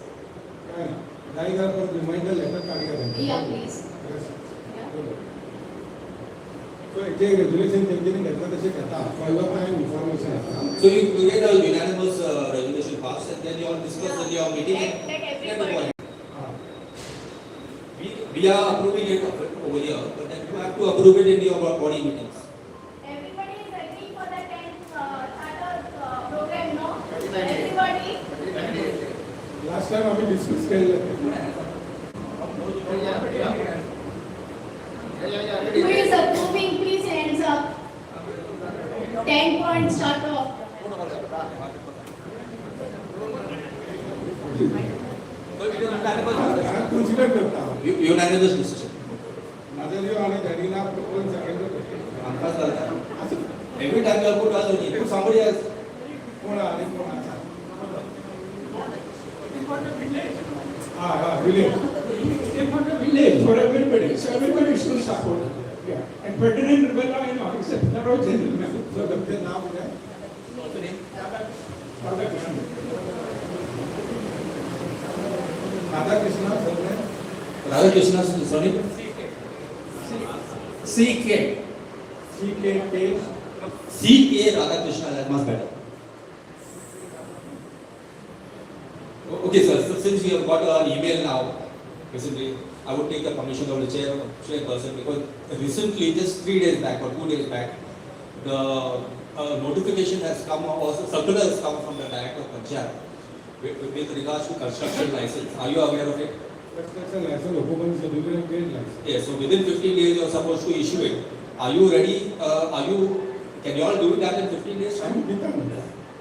काय ना पर reminder letter काढूया Yeah, please. सो हेचे resolution तेंच्यांनी घेतला तशें घेता for your time information आसा So you get a unanimous resolution passed and then you all discuss in your meeting. Let everybody. We are approving it over here, but then you have to approve it in your body meetings. Everybody is agreeing for the 10th charter program, no? Everybody? Last time आम्ही discuss केलेलं. Who is approving, please hands up. 10 points charter. Consider करता. Unanimous decision. माझा जीव आणि डॅडीला proposal सांगितलं. आमकाच करता. Every time you put us, you put somebody else. कोण आणि कोण असा. Village. For the village, for everybody, so everybody should support. Yeah. And Ferdinand Rubella, you know, is a thorough gentleman. So the नाव काय? राधाकृष्ण सरने. Radhakrishna, sorry. CK. CKK. CK Radhakrishna, that must better. Okay, sir. So since we have got an email now, basically, I would take the permission of the chairperson because recently, just 3 days back or 2 days back, the notification has come, or circular has come from the director of Panchayat with regards to construction license. Are you aware of it? Construction license, occupancy certificate, trade license. Yes. So within 15 days, you are supposed to issue it. Are you ready? Can you all do that in 15 days? आम्ही देतो.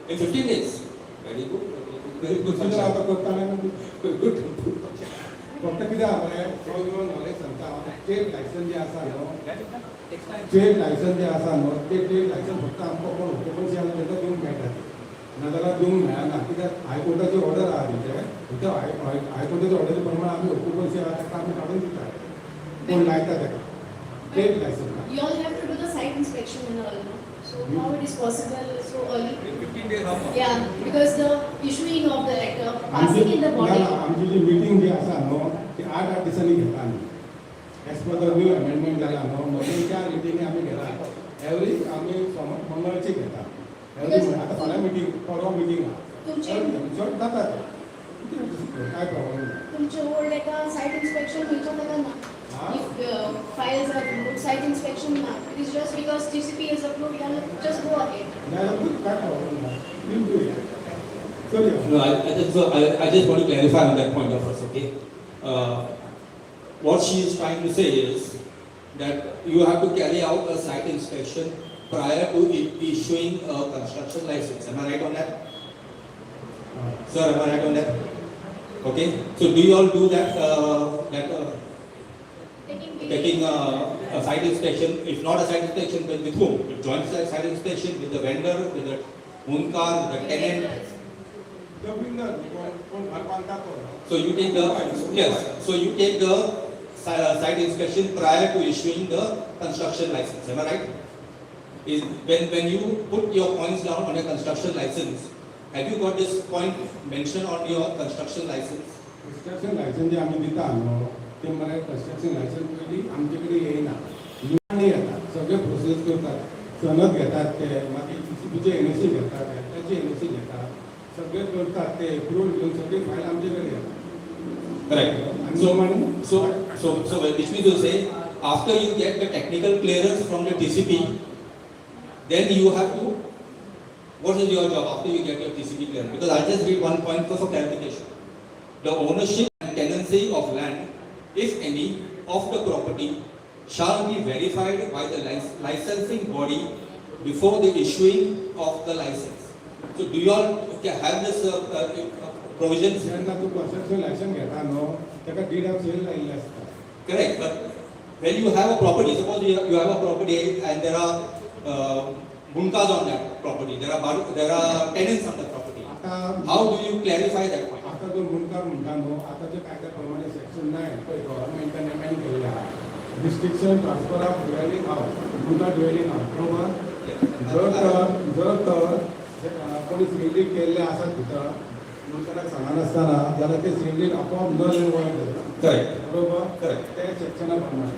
In 15 days. Very good. Very good. दुसरं आता करता नाही. Good. फक्त कितें Amre programme knowledge सांगता trade licence जे आसा न्हू ट्रेड लायसन जे आसा न्हू ते ट्रेड लायसन फक्त आमकां कोण ओक्युपन्सी आसा तेका दिवंक मेळटा नाजाल्यार दिवंक मेळना कित्याक हायकोर्टाची ऑर्डर आहा न्ही ते हायकोर्टाच्या ऑर्डरी प्रमाणे आमी ओक्युपन्सी आहा तेका आमी काडून दिता कोण लायता तेका trade license You all have to do the site inspection and all, no? So how it is possible so early? In 15 days, how much? Yeah, because the issuing of the letter, passing in the body. आमची जी meeting जी आसा न्हू ती 8 दिसांनी घेता आमी as per the new amendment जाला न्हू म्हणून त्या मिटींगी आमी घेता एवरी आमी मंगळारची घेता एवरी आतां फाल्यां मिटींग परवा मिटींग तुमचे चड जाता काय प्रॉब्लेम ना तुमचे ओल्ड एका साइट inspection खंयच्या तेका ना. If files are good site inspection na. It is just because TCP is approved, you have just go ahead. काय प्रॉब्लेम ना you do it sorry No, I just want to clarify on that point of us, okay? What she is trying to say is that you have to carry out a site inspection prior to issuing a construction license. Am I right on that? Sir, am I right on that? Okay. So do you all do that? Taking a site inspection, if not a site inspection, then with whom? With joint site inspection, with the vendor, with the munkar, with the tenant. कोण बांधता तो So you take the site inspection prior to issuing the construction license. Am I right? Is when you put your points down on your construction license, have you got this point mentioned on your construction license? Construction licence जे आमी दिता न्हू ते मरे construction licence पयलीं आमचे कडेन येयना युआनी येता सगळे प्रोसेस करतात सनद घेतात ते मागीर TCPचे एनओसी घेतात त्याचे एनओसी घेतात सगळे करतात ते एप्रूव्ह घेवन सगळे फायल आमचे कडेन येता Correct. So which means to say, after you get the technical clearance from the TCP, then you have to. What is your job after you get your TCP clearance? Because I'll just read one point for clarification. The ownership and tenancy of land, if any, of the property shall be verified by the licensing body before the issuing of the license. So do you all have this provisions? जेन्ना तूं construction licence घेता न्हू ताका deed of cell लायिल्लें आसता Correct, but when you have a property, suppose you have a property and there are bunkas on that property, there are tenants on that property. आता How do you clarify that point? आता जो मुनकार म्हणटा न्हू आतांच्या कायद्याप्रमाणे section 9 पळय गव्हर्नमेंटान amend केल्लें आहा restriction transfer of dwelling हावस बुनकार ड्वेलिंग हावस बरोबर जर कोणी सिंगलीक केल्ले आसात भितर मुनकाराक सांगनासतना जाल्यार ते सिंगलीक आपोआप न वळख जाता Correct. बरोबर Correct. ते सेक्शना प्रमाणे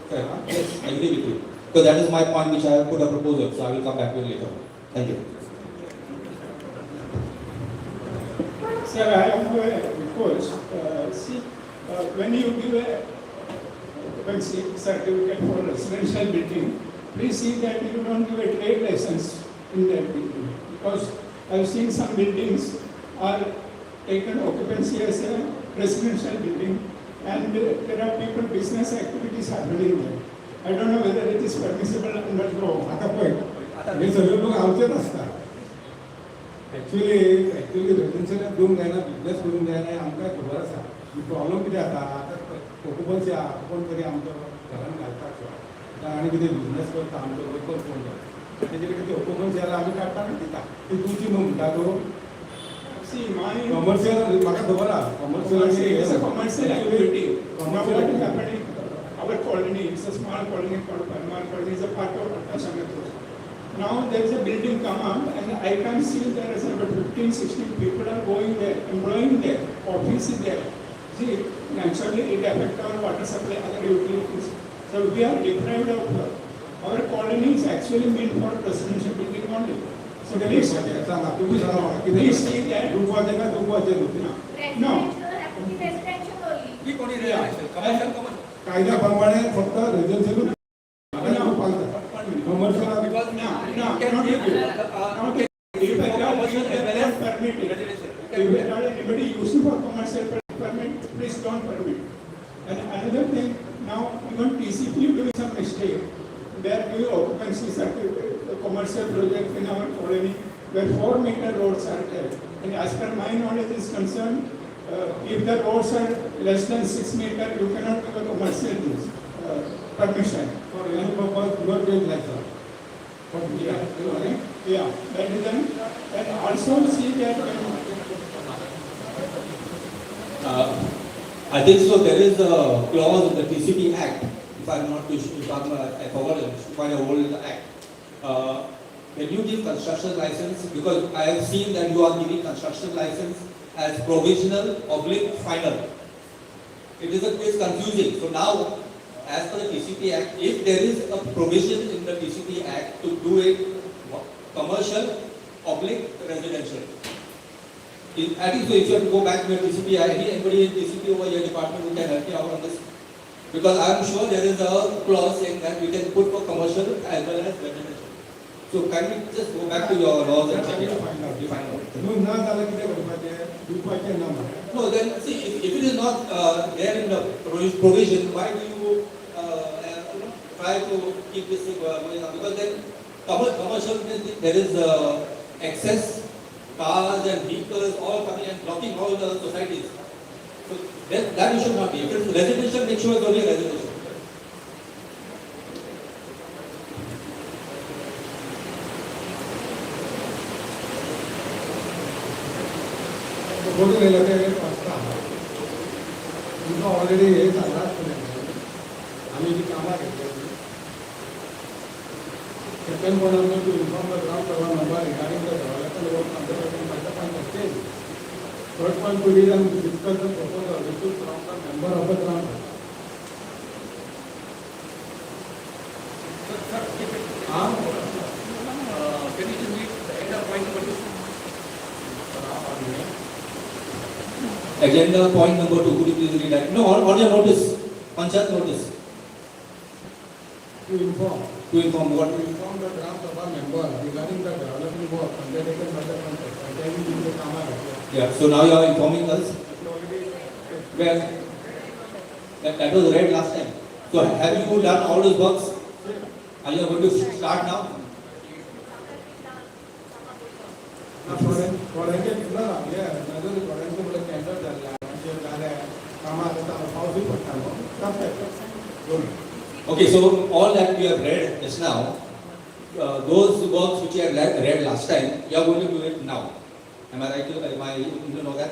Correct. Yes, I agree with you. So that is my point which I have put a proposal. So I will come back to it later. Thank you. Sir, I have a request. See, when you give a occupancy certificate for residential building, please see that you don't give a trade license in that building. Because I've seen some buildings are taken occupancy as a residential building, and there are people, business activities happening there. I don't know whether it is permissible under law. आता पळय हे सगळे लोक हांवचेच आसता actually residential दिवंक जायना business करूंक जायना आमकां खबर आसा प्रॉब्लम कितें जाता आतां ऑक्युपन्सी आहा कोण तरी आमचो घरान घालता आतां आनी कितें बिजनेस करता आमचो वर्कर्स कोण तेजे कितें ऑक्युपन्सी जाल्यार आमी काडटा आनी दिता ती तुमची न्हू म्हणटा तो See, my कमर्शियल म्हाका खबर आहा commercial it's a commercial activity. Now what is commercial happening? Our colony, it's a small colony called Parmar colony, is a part of Ashangatro. Now there is a building come up and I can see there is about 15, 16 people are going there, employing there, office is there. See, naturally it affects our water supply, other utilities. So we are deprived of our colony is actually meant for residential building only. So please, सांगा तुम्ही सांगा please see that. दुखवाचे का दुखवाचे न्हू No. ही कोणी residential, commercial. कायद्याप्रमाणे फक्त residential commercial Because No, cannot give you. Now, if I tell you that they are permitted, if I tell anybody using for commercial permit, please don't permit. And another thing, now even TCP doing some mistake, they are giving occupancy certificate, the commercial project in our colony, where 4-meter roads are there. And as per my knowledge is concerned, if the roads are less than 6 meters, you cannot give a commercial permission. for any purpose not being like that. Yeah, that is done. And also see that I think so. There is a clause in the TCP Act. If I'm not too sure, I forgot it's quite a old act. When you give construction license, because I have seen that you are giving construction license as provisional oblique final. It's confusing. So now, as per the TCP Act, if there is a provision in the TCP Act to do it commercial oblique residential. I think so if you have to go back to the TCP, anybody in TCP over your department who can help you out on this. Because I am sure there is a clause saying that we can put for commercial as well as residential. So can we just go back to your laws and check it out? You find out. न्हू ना जाल्यार कितें करपाचें दुखवाचें ना म्हणून No, then see, if it is not there in the provision, why do you try to keep this thing going on? Because then commercial, there is excess cars and vehicles all coming and blocking all the societies. So that should not be. If it's residential, make sure it's only residential. बोलून येयला ते आसता तुमकां already हे सांगलाच आमी जी कामां घेतली second one of to inform the gram sabha member regarding the development work undertaking by the panchayat. Third point to discuss the proposal which is from the member of the gram. हाँ Can you just read the end of point number 2? Agenda point number 2, could you please read that? No, on your notice, Panchayat notice, to inform to inform what? to inform the Gram Sabha member regarding the development work undertaken by the panchayat. Panchayat जी जे कामां घेतल्या Yeah, so now you are informing us. Where? That was read last time. So have you done all those works? Are you going to start now? थोड्यांचे ना हे नजर थोड्यांचे म्हळ्यार cancer जाल्ले म्हणजे जाले कामां आतां पावसूय पडटा न्हू कापता. Okay, so all that we have read just now, those works which you have read last time, you are going to do it now. Am I right? Am I to know that?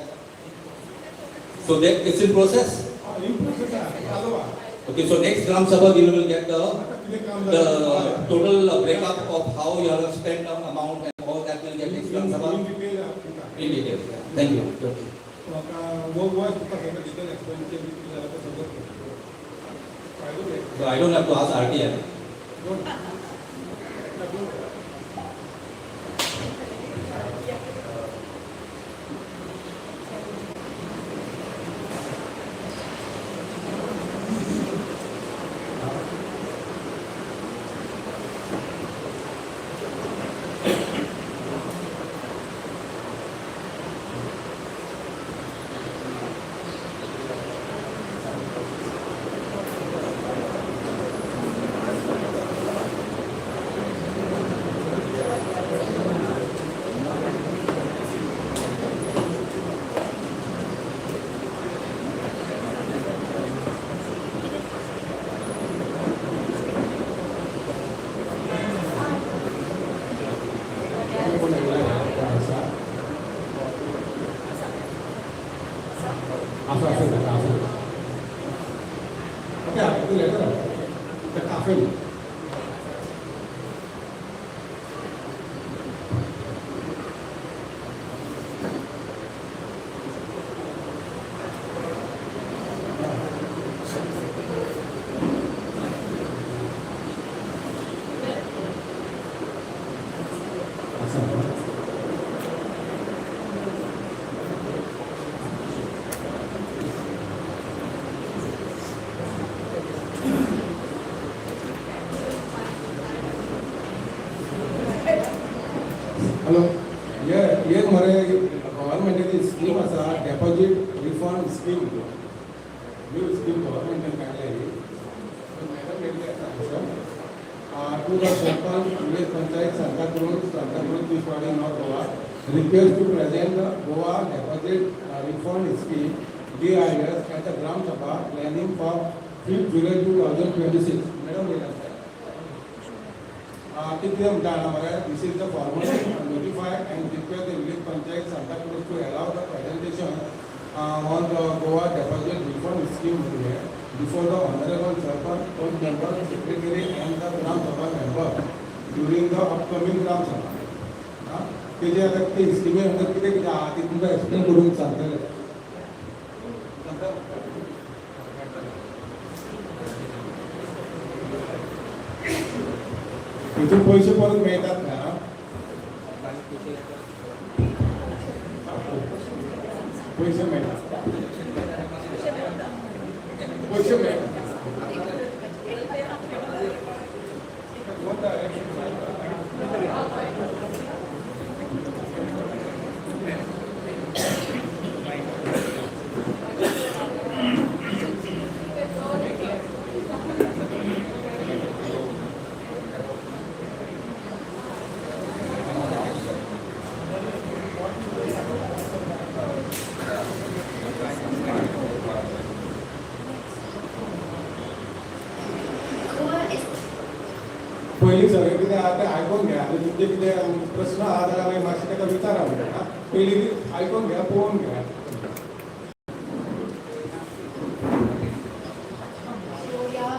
So that it's in process. He process आहे चालू आहे. Okay, so next Gram Sabha we will get आता कितें काम the जालें total breakup of how you have spent the amount and all that will get next Gram Sabha in detail तुमकां in detail. Thank you. म्हाका वो तुका सगळें detail explanation दितले जाल्यार तें सगळें फायदो घे. So I don't have to ask RTI. After. Okay, itu later. The cafe. Hello. Here हमारे गवर्नमेंट की स्कीम असा deposit refund scheme new scheme government ने काढली आहे. Madam Mary to the sarpanch village panchayat Santa Cruz Tiswadi north Goa request to present the Goa deposit refund scheme DIS at the Gram Sabha planning for 5th July 2026. Madam this is the formal notify and request the village panchayat Santa Cruz to allow the presentation on the Goa deposit refund scheme before the honorable Sarpanch member, secretary and the Gram Sabha member during the upcoming Gram Sabha. ते जे आता ते scheme अंदर किती किती आहात ते तुमका explain करून सांगतले. इथून पैसे परत मिळतात ना. पैसे मिळतात. पैसे मिळतात. पहिली सगळे कितें आता आयकून घ्या आनी तुमचे कितें प्रश्न आहा जाल्यार मागीर मातशें ताका विचारा म्हणटा. पयली आयकून घ्या पळोवन घ्या.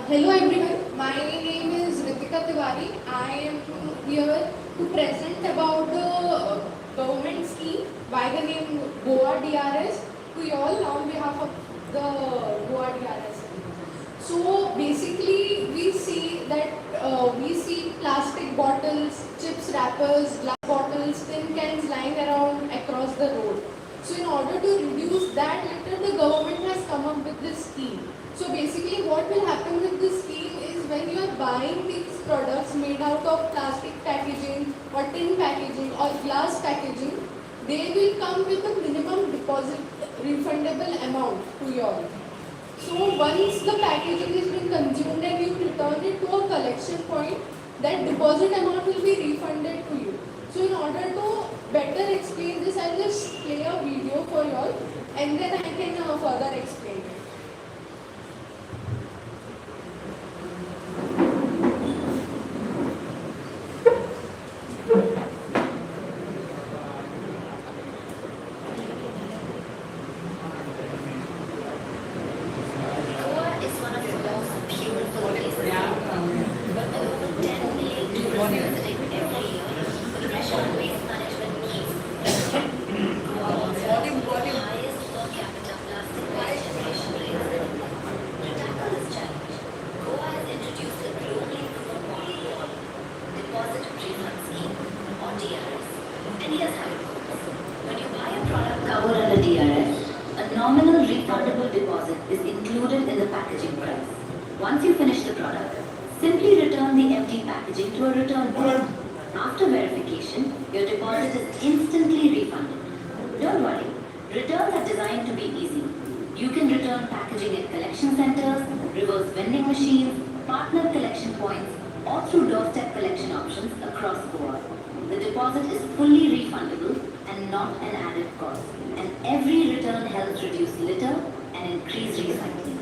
Hello everyone, my name is Ritika Tiwari. I am here to present about the government scheme by the name Goa DRS to you all on behalf of the Goa DRS. So basically we see that we see plastic bottles, chips wrappers, glass bottles, tin cans lying around across the road. So in order to reduce that litter, the government has come up with this scheme. So basically what will happen with this scheme is when you are buying these products made out of plastic packaging or tin packaging or glass packaging, they will come with a minimum deposit refundable amount to you all. So once the packaging has been consumed and you return it to a collection point, that deposit amount will be refunded to you. So in order to better explain this, I'll just play a video for you all and then I can further explain it. nominal refundable deposit is included in the packaging price. Once you finish the product, simply return the empty packaging to a return point. After verification, your deposit is instantly refunded. Don't worry, returns are designed to be easy. You can return packaging at collection centers, reverse vending machines, partner collection points, or through doorstep collection options across Goa. The deposit is fully refundable and not an added cost. And every return helps reduce litter and increase recycling.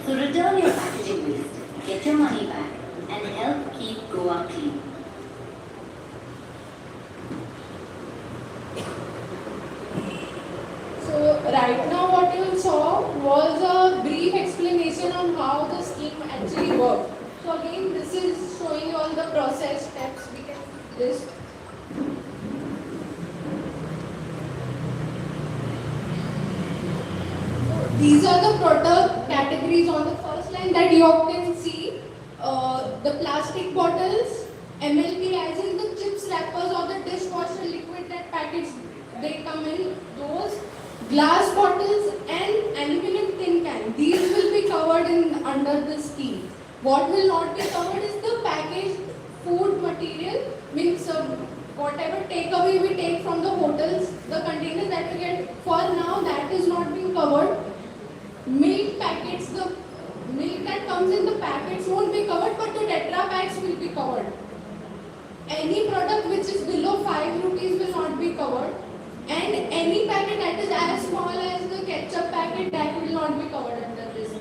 So return your packaging waste, get your money back, and help keep Goa clean. So right now what you saw was a brief explanation on how the scheme actually works. So again, this is showing you all the process steps. We can see this. These are the product categories on the first line that you all can see. The plastic bottles, MLP as in the chips wrappers or the dishwasher liquid that packets they come in, those glass bottles and aluminum tin can. These will be covered in under the scheme. What will not be covered is the packaged food material, means whatever takeaway we take from the hotels, the containers that we get for now, that is not being covered. Milk packets, the milk that comes in the packets won't be covered, but the Tetra packs will be covered. Any product which is below 5 rupees will not be covered. And any packet that is as small as the ketchup packet, that will not be covered under this.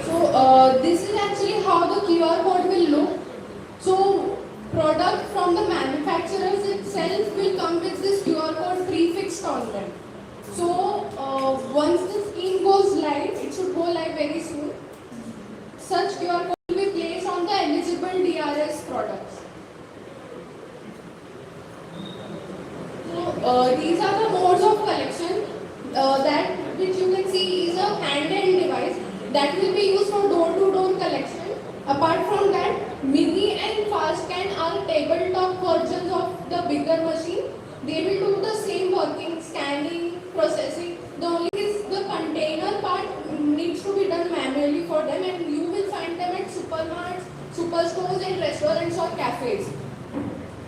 So this is actually how the QR code will look. So product from the manufacturers itself will come with this QR code prefixed on them. So once the scheme goes live, it should go live very soon. Such QR code will be placed on the eligible DRS products. So these are the modes of collection. That which you can see is a hand-held device that will be used for door-to-door collection. Apart from that, mini and fast scan are tabletop versions of the bigger machine. They will do the same working, scanning, processing. The only is the container part needs to be done manually for them, and you will find them at supermarkets, superstores and restaurants or cafes.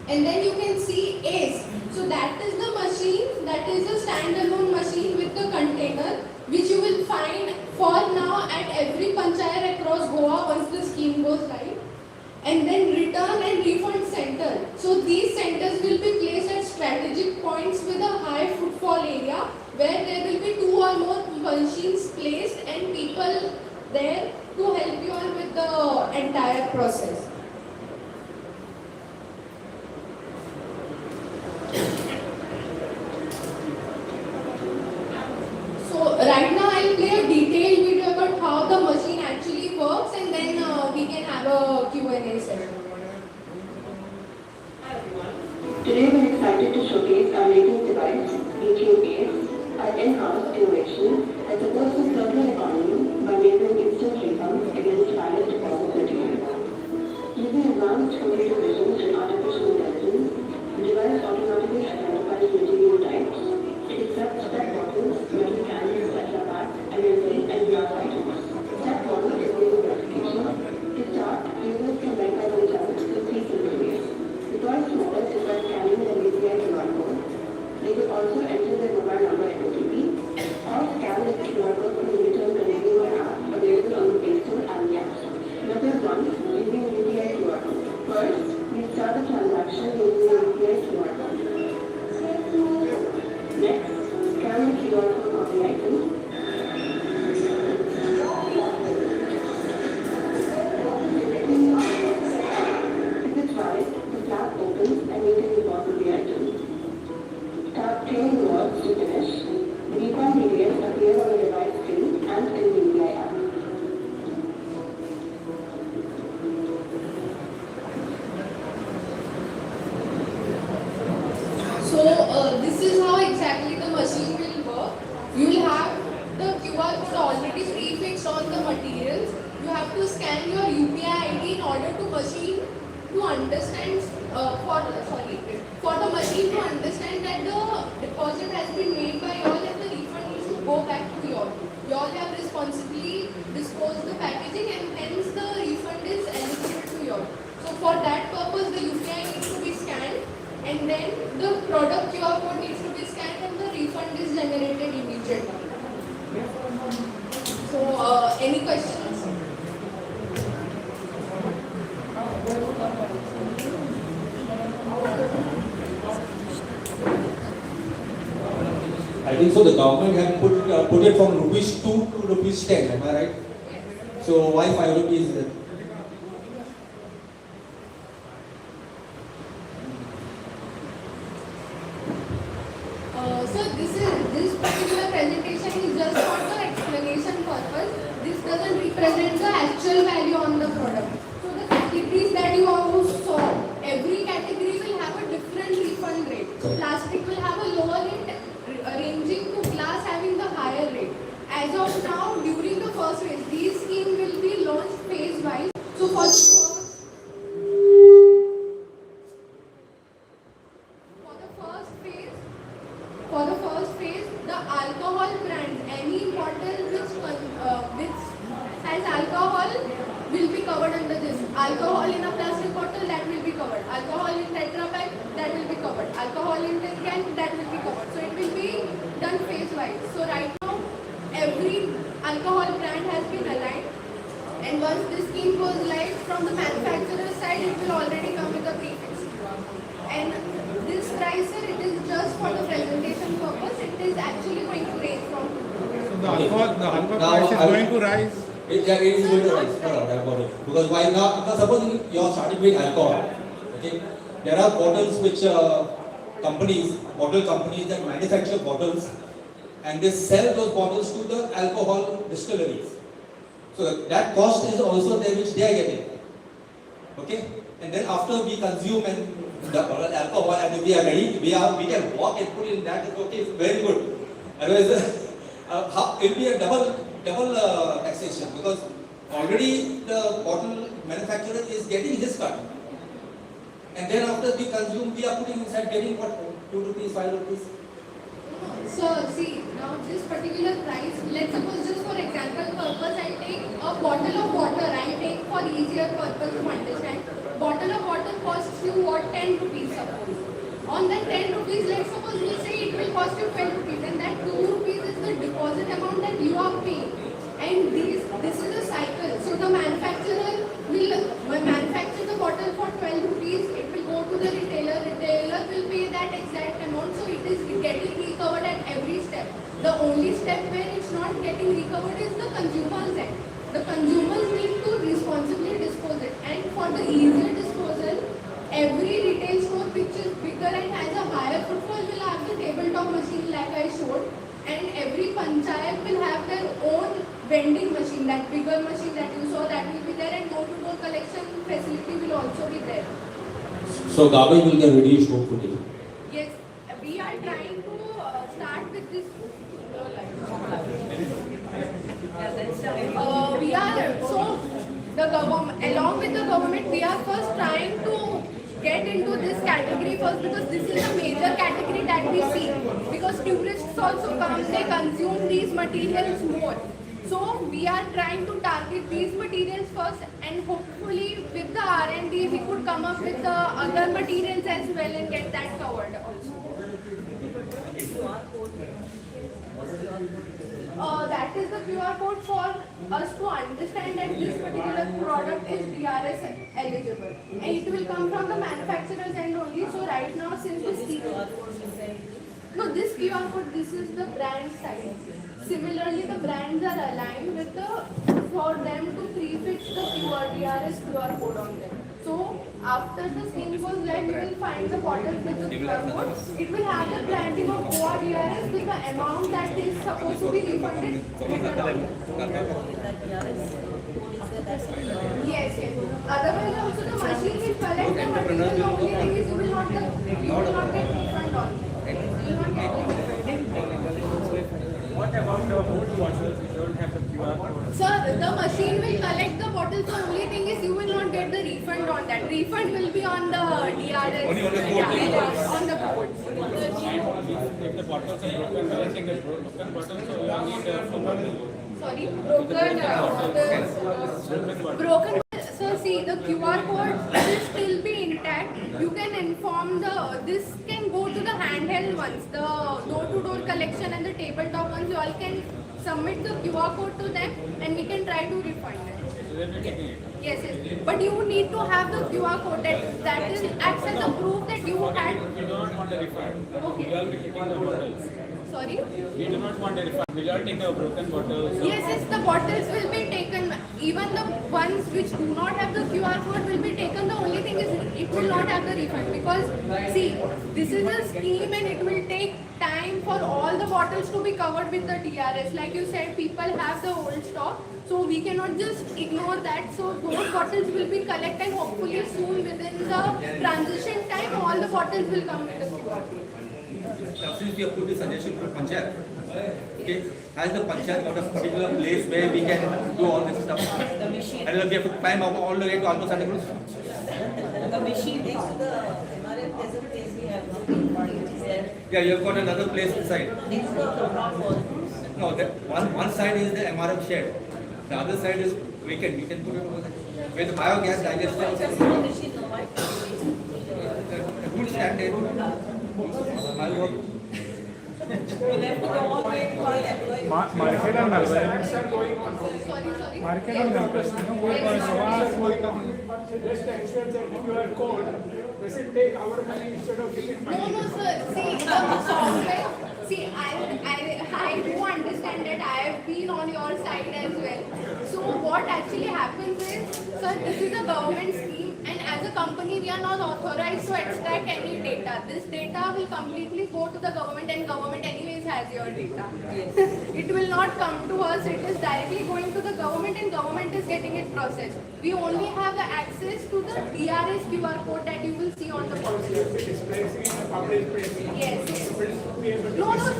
And then you can see ACE. So that is the machine, that is a standalone machine with the container, which you will find for now at every panchayat across Goa once the scheme goes live. And then return and refund center. So these centers will be placed at strategic points with a high footfall area where there will be 2 or more machines placed and people there to help you all with the entire process. So right now I'll play a detailed video about how the machine actually works, and then we can have a Q&A session. Today we're excited to showcase our latest device, EQAs, our in-house innovation that supports the circular economy by making instant refunds against valid deposit material. Using advanced computer vision and artificial intelligence, the device automatically identifies material types. It accepts step bottles, metal cans, Tetra packs, MLP, and glass items. Step 1 is user verification. To start, users can verify themselves with 3 simple ways. The first method is by scanning the UPI QR code. They could also enter their mobile number and OTP, or scan the QR code from the return consumer app available on the Play Store and the App Store. Method 1, using UPI QR code. First, we start the transaction using the UPI QR code. Next, scan the QR code on the item. If it's valid, the flap opens and you can deposit the item. Tap Claim Rewards to finish. The refund details appear on the device screen and in the UPI app. So this is how exactly the machine will work. You will have the QR code already prefixed on the materials. You have to scan your UPI ID in order to machine to understand for the machine to understand that the deposit has been made by y'all and the refund needs to go back to y'all. Y'all have responsibly disposed the packaging and hence the refund is eligible to y'all. So for that purpose the UPI needs to be scanned, and then the product QR code needs to be scanned and the refund is generated immediately. So any questions? I think so the government had put it from rupees 2 to rupees 10, am I right? So why 5 rupees? So this particular presentation is just for the explanation purpose. This doesn't represent the actual value on the product. So the categories that you all saw, every category will have a different refund rate. Plastic will have a lower rate ranging to glass having the higher rate. As of now, during the first phase, these scheme will be launched phase wise. So for the first phase, the alcohol brands, any bottle which has alcohol will be covered under this. Alcohol in a plastic bottle, that will be covered. Alcohol in Tetra Pak, that will be covered. Alcohol in tin can, that will be covered. So it will be done phase wise. So right now, every alcohol brand has been aligned. And once this scheme goes live, from the manufacturer's side, it will already come with a prefix. And this price, sir, it is just for the presentation purpose. It is actually going to range from. So the alcohol Now, price is going to rise. It is going to rise. No, about it. Because why now? Because suppose you are starting with alcohol. Okay, there are bottles which bottle companies that manufacture bottles, and they sell those bottles to the alcohol distilleries. So that cost is also there which they are getting. Okay, and then after we consume and the alcohol and we are ready, we can walk and put in that. Okay, very good. Otherwise, it will be a double taxation, because already the bottle manufacturer is getting his cut, and then after we consume, we are putting inside, getting what, 2 rupees, 5 rupees. So see, now this particular price, let's suppose just for example purpose, I take a bottle of water, I take for easier purpose to understand. Bottle of water costs you what, 10 rupees suppose. On that 10 rupees, let's suppose we say it will cost you 12 rupees, and that 2 rupees is the deposit amount that you are paying. And this is a cycle. So the manufacturer will manufacture the bottle for 12 rupees, it will go to the retailer will pay that exact amount, so it is getting recovered at every step. The only step where it's not getting recovered is the consumer's end. The consumers need to responsibly dispose it, and for the easier disposal, every retail store which is bigger and has a higher footfall will have the tabletop machine like I showed, and every panchayat will have their own vending machine, that bigger machine that you saw, that will be there, and door-to-door collection facility will also be there. So garbage will get reduced hopefully. Yes, we are trying to start with this. We are, so the government, along with the government, we are first trying to get into this category first, because this is a major category that we see. Because tourists also come, they consume these materials more. So we are trying to target these materials first, and hopefully with the R&D we could come up with the other materials as well and get that covered also. That is the QR code for us to understand that this particular product is DRS eligible, and it will come from the manufacturer's end only. So right now, since this QR code, this is the brand side. Similarly, the brands are aligned with for them to prefix the DRS QR code on them. So after the scheme goes live, you will find the bottle with the QR code. It will have the branding of Goa DRS with the amount that is supposed to be refunded. Yes. Otherwise, also the machine will collect the material. The only thing is you will not get refund on it. What about the old bottles which don't have the QR code? Sir, the machine will collect the bottles. The only thing is you will not get the refund on that. Refund will be on the DRS. Only on the board. On the board. If the bottles are broken, I think the broken bottles, so you need a bottle. Sorry, broken. So see, the QR code will still be intact. You can inform this can go to the handheld ones, the door-to-door collection and the tabletop ones. You all can submit the QR code to them, and we can try to refund it. Yes. But you need to have the QR code that is acts as a proof that you had. We don't want a refund. Okay. We are taking the bottles. Sorry? We do not want a refund. We are taking the broken bottles. Yes, the bottles will be taken. even the ones which do not have the QR code will be taken. The only thing is it will not have the refund, because see, this is a scheme and it will take time for all the bottles to be covered with the DRS. Like you said, people have the old stock, so we cannot just ignore that. So those bottles will be collected, hopefully soon within the transition time all the bottles will come with the QR code. Since we have put the suggestion to Panchayat, okay, has the Panchayat got a particular place where we can do all this stuff? The machine. And we have to climb up all the way to almost Santa Cruz? The machine next to the MRF, there's a place we have not been there. Yeah, you have got another place inside. Next to the ground wall. No, one side is the MRF shed. The other side is vacant. We can put it over there. Where the biogas digester Just is. the machine, no, why? A good stand there. I'll work. We'll have to go all the way to our employee. Market and Experiments are going on. Sorry. market and Just the expense of QR code, does it take our money instead of giving money? No, sir. See, the software. See, I do understand that I have been on your side as well. So what actually happens is, sir, this is a government scheme, and as a company, we are not authorized to extract any data. This data will completely go to the government, and government anyways has your data. It will not come to us. It is directly going to the government, and government is getting it processed. We only have the access to the DRS QR code that you will see on the portal. It is placing in the public place. Yes. Be able to- No, sir.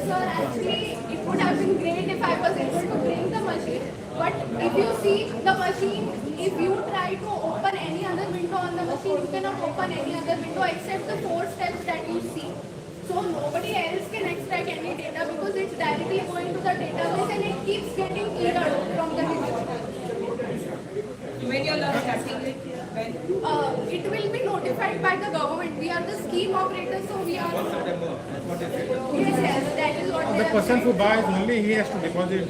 Sir, actually, it would have been great if I was able to bring the machine. But if you see the machine, if you try to open any other window on the machine, you cannot open any other window except the 4 steps that you see. So nobody else can extract any data because it's directly going to the database and it keeps getting cleared from the database. When you're starting with, when? It will be notified by the government. We are the scheme operators, so we are. September. That's what they said. Yes, that is what the they are person saying. who buys only he has to deposit.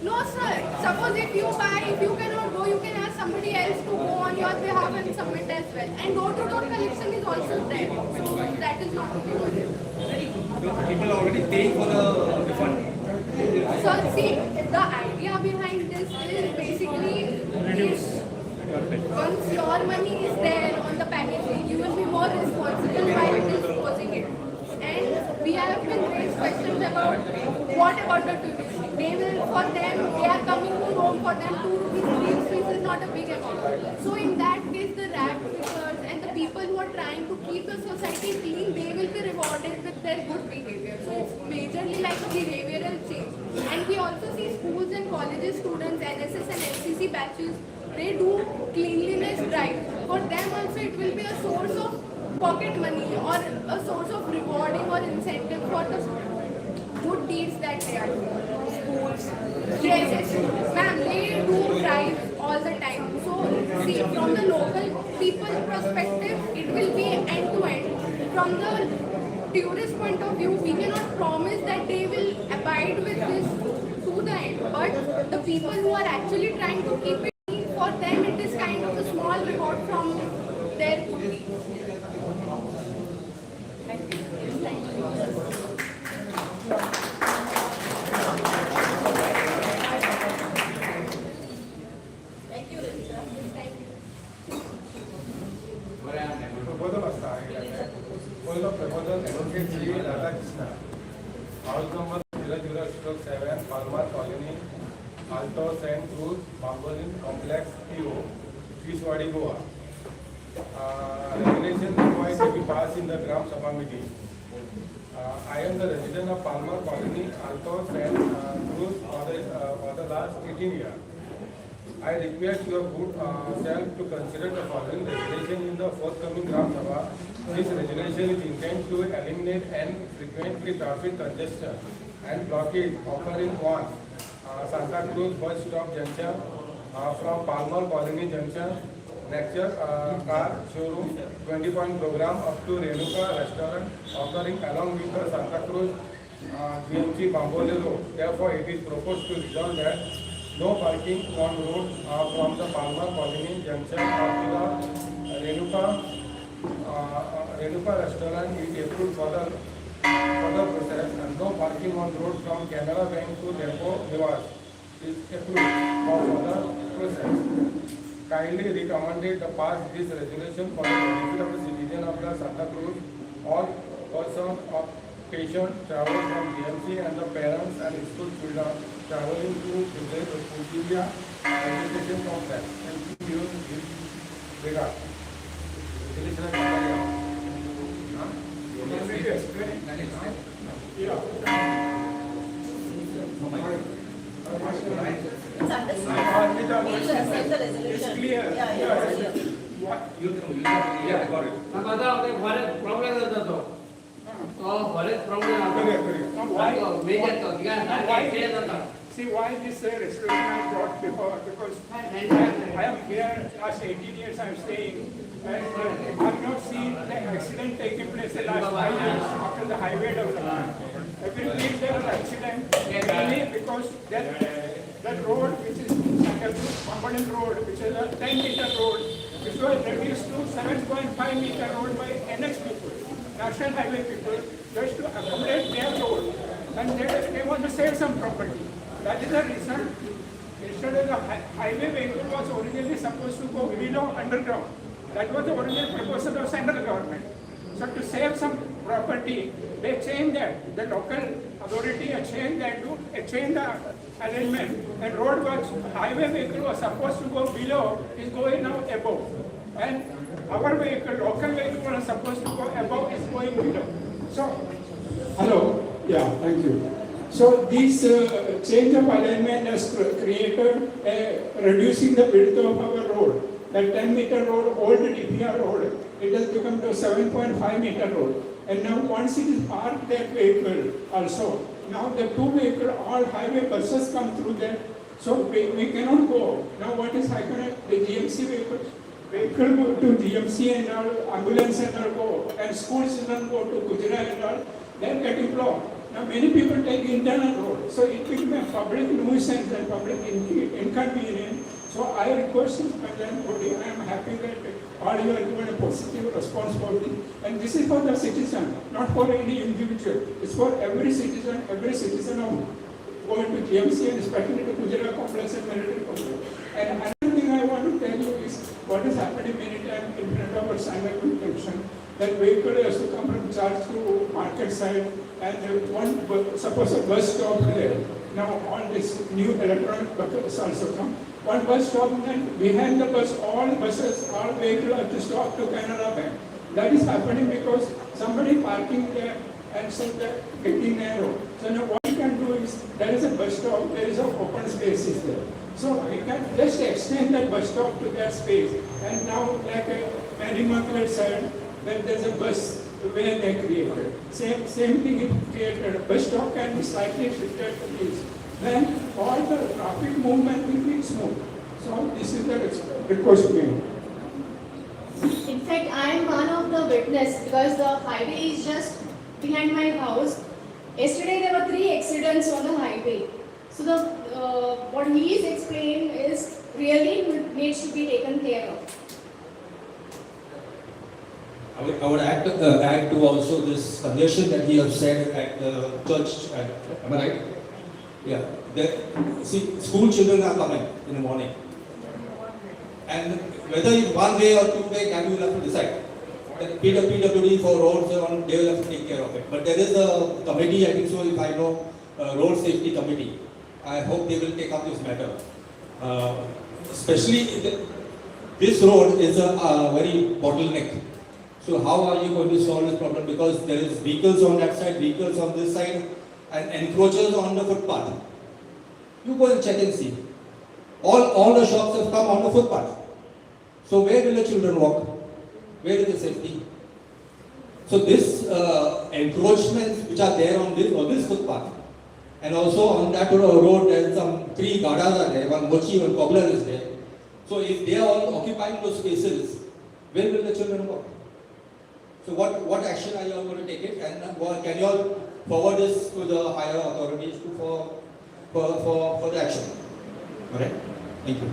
No, sir. Suppose if you buy, if you cannot go, you can ask somebody else to go on your behalf and submit as well. And door-to-door collection is also there. So that is not to be worried. People are already paying for the refund. So see, the idea behind this is basically once your money is there on the packaging, you will be more responsible while disposing it. And we have been raised questions about what about the tuition? They will, for them, they are coming to home for them 2 rupees fees is not a big amount. So in that case, the rag pickers and the people who are trying to keep the society clean, they will be rewarded with their good behavior. So it's majorly like a behavioral change. And we also see schools and colleges students, NSS and NCC batches, they do cleanliness drive. For them also it will be a source of pocket money or a source of rewarding or incentive for the good deeds that they are doing. Schools. Yes. Ma'am, they do drive all the time. So see, from the local people perspective, it will be end to end. From the tourist point of view, we cannot promise that they will abide with this to the end. But the people who are actually trying to keep it clean, for them it is kind of a small reward from their good deeds. Proposal असता पहिलो proposal advocate Shri Radhakrishna house number 00/7 farmer colony Alto Santa Cruz Bambolim complex PO Fiswadi Goa. Regulation required to be passed in the Gram Sabha meeting. I am the resident of Palmer Colony, Alto Saint Cruz for the last 18 years. I request your good self to consider the following regulation in the forthcoming Gram Sabha. This regulation is intended to eliminate and frequently traffic congestion and blockage occurring on Santa Cruz bus stop junction from Palmer Colony Junction, lecture car showroom 20-point program up to Renuka restaurant occurring along with the Santa Cruz GMC Bambole Road. Therefore, it is proposed to resolve that no parking on road from the Palmer Colony Junction up to the Renuka restaurant is approved for the process, and no parking on road from Canara Bank to Depot Niwas is approved for purposes, kindly recommended to pass this resolution for the benefit of the citizen of the Santa Cruz, all person of patient travel from DMC and the parents and school children traveling to visit Pugilia education complex and to use this regard. Resolution is provided. Maybe explain. Yeah. It's understood. We will accept the resolution. It's clear. Yeah, yeah, it's clear. What? Yeah, got it. See why this resolution I brought before, because I am here, last 18 years I am staying, and I have not seen the accident taking place the last 5 years after the highway development. Every week there are accidents, mainly because that road which is Component Road, which is a 10-meter road, which was reduced to 7.5-meter road by NH people, National Highway people, just to accommodate their road. And they want to save some property. That is the reason. Instead of the highway vehicle was originally supposed to go below underground. That was the original proposal of central government. So to save some property, they changed that. The local authority had changed that to change the alignment. And road was, highway vehicle was supposed to go below, is going now above. And our vehicle, local vehicle was supposed to go above, is going below. So, hello, yeah, thank you. So this change of alignment has created reducing the width of our road. That 10-meter road, old DPR road, it has become to 7.5-meter road. And now once it is parked that vehicle also, now the two vehicle, all highway buses come through there. So we cannot go. Now what is happening? The GMC vehicle go to GMC and all, ambulance and all go, and school children go to Gujarat and all, they are getting blocked. Now many people take internal road, so it became a public nuisance and public inconvenience. So I request this President Modi, I am happy that all you are given a positive responsibility. And this is for the citizen, not for any individual. It's for every citizen of going to GMC and especially to Gujarat complex and military complex. And another thing I want to tell you is what is happening many times in front of our Simon junction. That vehicle has to come from charge to market side, and suppose a bus stop there. Now all this new electronic buses also come. One bus stop, and behind the bus, all buses, all vehicles have to stop to Canara Bank. That is happening because somebody parking there and so they're getting narrow. So now what we can do is, there is a bus stop, there is an open space is there. So we can just extend that bus stop to that space. And now like Mary Margaret said, that there's a bus where they created. Same thing is created. A bus stop can be slightly shifted to this. Then all the traffic movement will be smooth. So this is the request made. In fact, I am one of the witness because the highway is just behind my house. Yesterday there were 3 accidents on the highway. So the what he is explaining is really needs to be taken care of. I would add to also this suggestion that he has said at the church. Am I right? Yeah. See, school children are coming in the morning. And whether it's one way or 2 way, that you will have to decide. The PWD for roads, they will have to take care of it. But there is a committee, I think so, if I know, road safety committee. I hope they will take up this matter. Especially, this road is a very bottleneck. So how are you going to solve this problem? Because there is vehicles on that side, vehicles on this side, and encroachers on the footpath. You go and check and see. All the shops have come on the footpath. So where will the children walk? Where is the safety? So this encroachments which are there on this footpath, and also on that road there is some 3 gadas are there, one mochi, one cobbler is there. So if they are all occupying those spaces, where will the children walk? So what action are you all going to take it, and can you all forward this to the higher authorities for the action? All right. Thank you.